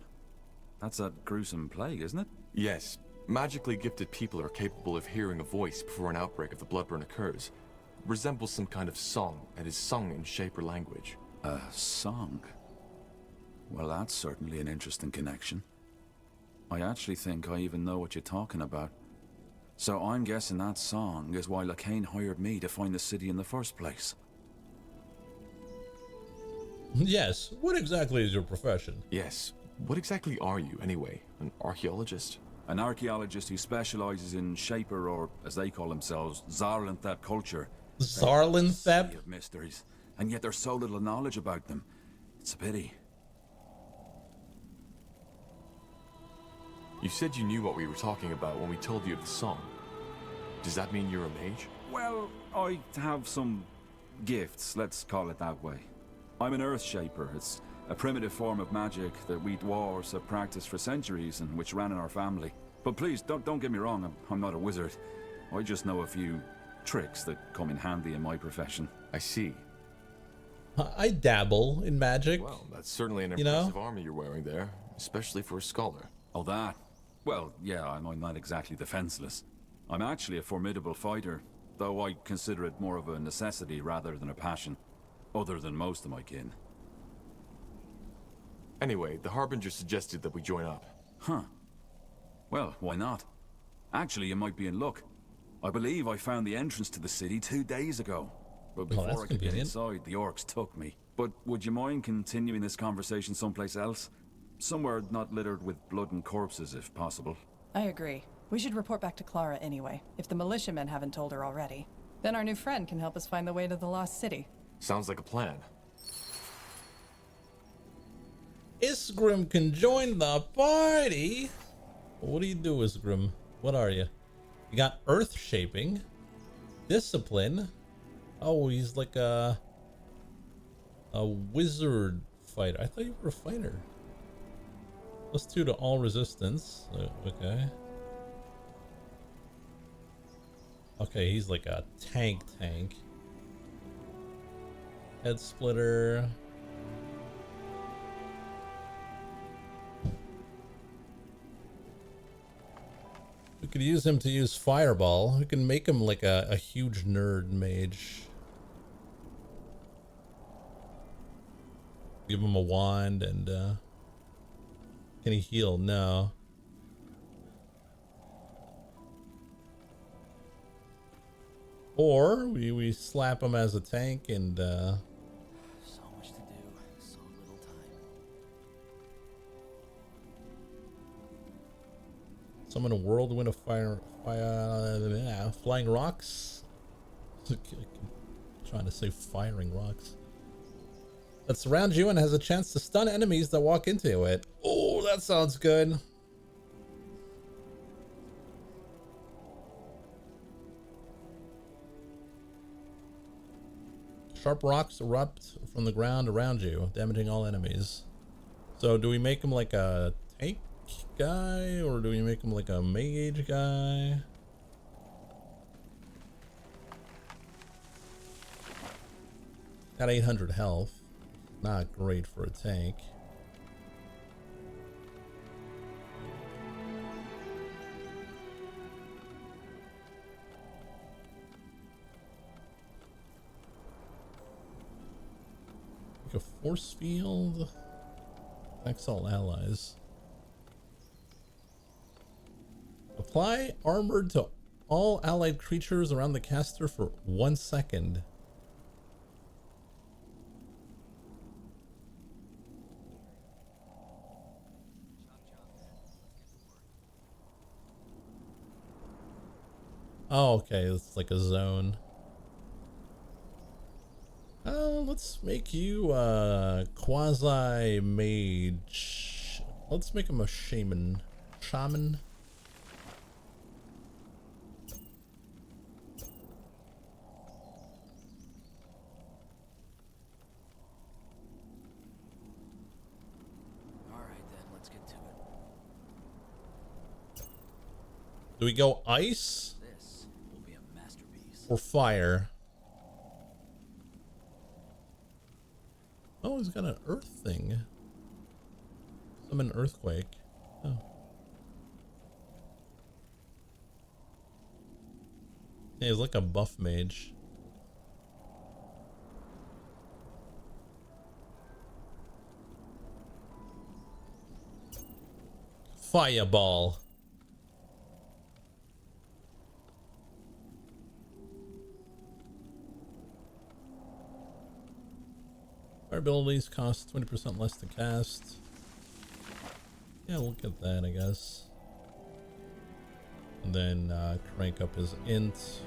That's that gruesome plague, isn't it? Yes. Magically gifted people are capable of hearing a voice before an outbreak of the Bloodburn occurs. Resembles some kind of song, and is sung in Shaper language. A song? Well, that's certainly an interesting connection. I actually think I even know what you're talking about. So I'm guessing that song is why Lacane hired me to find the city in the first place. Yes. What exactly is your profession? Yes. What exactly are you, anyway? An archaeologist? An archaeologist who specializes in Shaper, or as they call themselves, Zarlanthep culture. Zarlanthep? Sea of mysteries, and yet there's so little knowledge about them. It's a pity. You said you knew what we were talking about when we told you of the song. Does that mean you're a mage? Well, I have some gifts, let's call it that way. I'm an Earth Shaper. It's a primitive form of magic that we dwarves have practiced for centuries and which ran in our family. But please, don't get me wrong, I'm not a wizard. I just know a few tricks that come in handy in my profession. I see. I dabble in magic. Well, that's certainly an impressive armor you're wearing there, especially for a scholar. Oh, that? Well, yeah, I'm not exactly defenseless. I'm actually a formidable fighter, though I consider it more of a necessity rather than a passion, other than most of my kin. Anyway, the Harbinger suggested that we join up. Huh. Well, why not? Actually, you might be in luck. I believe I found the entrance to the city 2 days ago. But before I could get inside, the orcs took me. But would you mind continuing this conversation someplace else? Somewhere not littered with blood and corpses, if possible. I agree. We should report back to Clara anyway, if the militiamen haven't told her already. Then our new friend can help us find the way to the lost city. Sounds like a plan. Iskrim can join the party. What do you do, Iskrim? What are you? You got earth shaping, discipline. Oh, he's like a A wizard fighter. I thought you were a fighter. +2 to all resistance. Okay. Okay, he's like a tank. Head splitter. We could use him to use fireball. We can make him like a huge nerd mage. Give him a wand and can he heal? No. Or we slap him as a tank and so much to do, so little time. summon a whirlwind of flying rocks. Trying to say firing rocks. That surrounds you and has a chance to stun enemies that walk into it. Oh, that sounds good. Sharp rocks erupt from the ground around you, damaging all enemies. So do we make him like a tank guy, or do we make him like a mage guy? Got 800 health. Not great for a tank. Like a force field. Affects all allies. Apply armored to all allied creatures around the caster for 1 second. Oh, okay, it's like a zone. Let's make you a quasi mage. Let's make him a shaman. Shaman. All right then, let's get to it. Do we go ice? This will be a masterpiece. Or fire? Oh, he's got an earth thing. Summon earthquake. Oh. Yeah, he's like a buff mage. Fireball. Fire abilities cost 20% less to cast. Yeah, we'll get that, I guess. And then crank up his int. His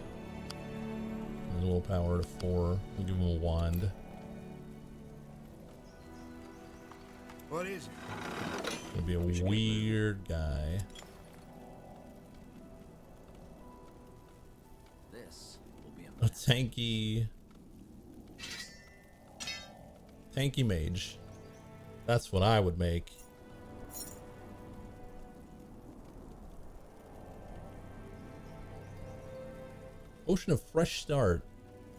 willpower to 4. We'll give him a wand. What is it? Gonna be a weird guy. This will be A tanky mage. That's what I would make. Ocean of Fresh Start.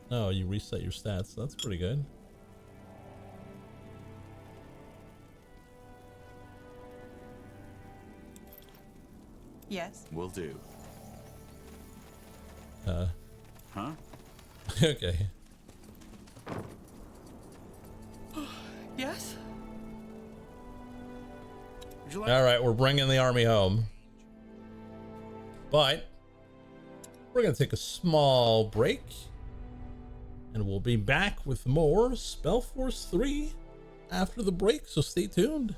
Oh, you reset your stats. That's pretty good. Yes. Will do. Huh? Okay. Yes? Would you like All right, we're bringing the army home. But we're going to take a small break. And we'll be back with more Spellforce 3 after the break, so stay tuned.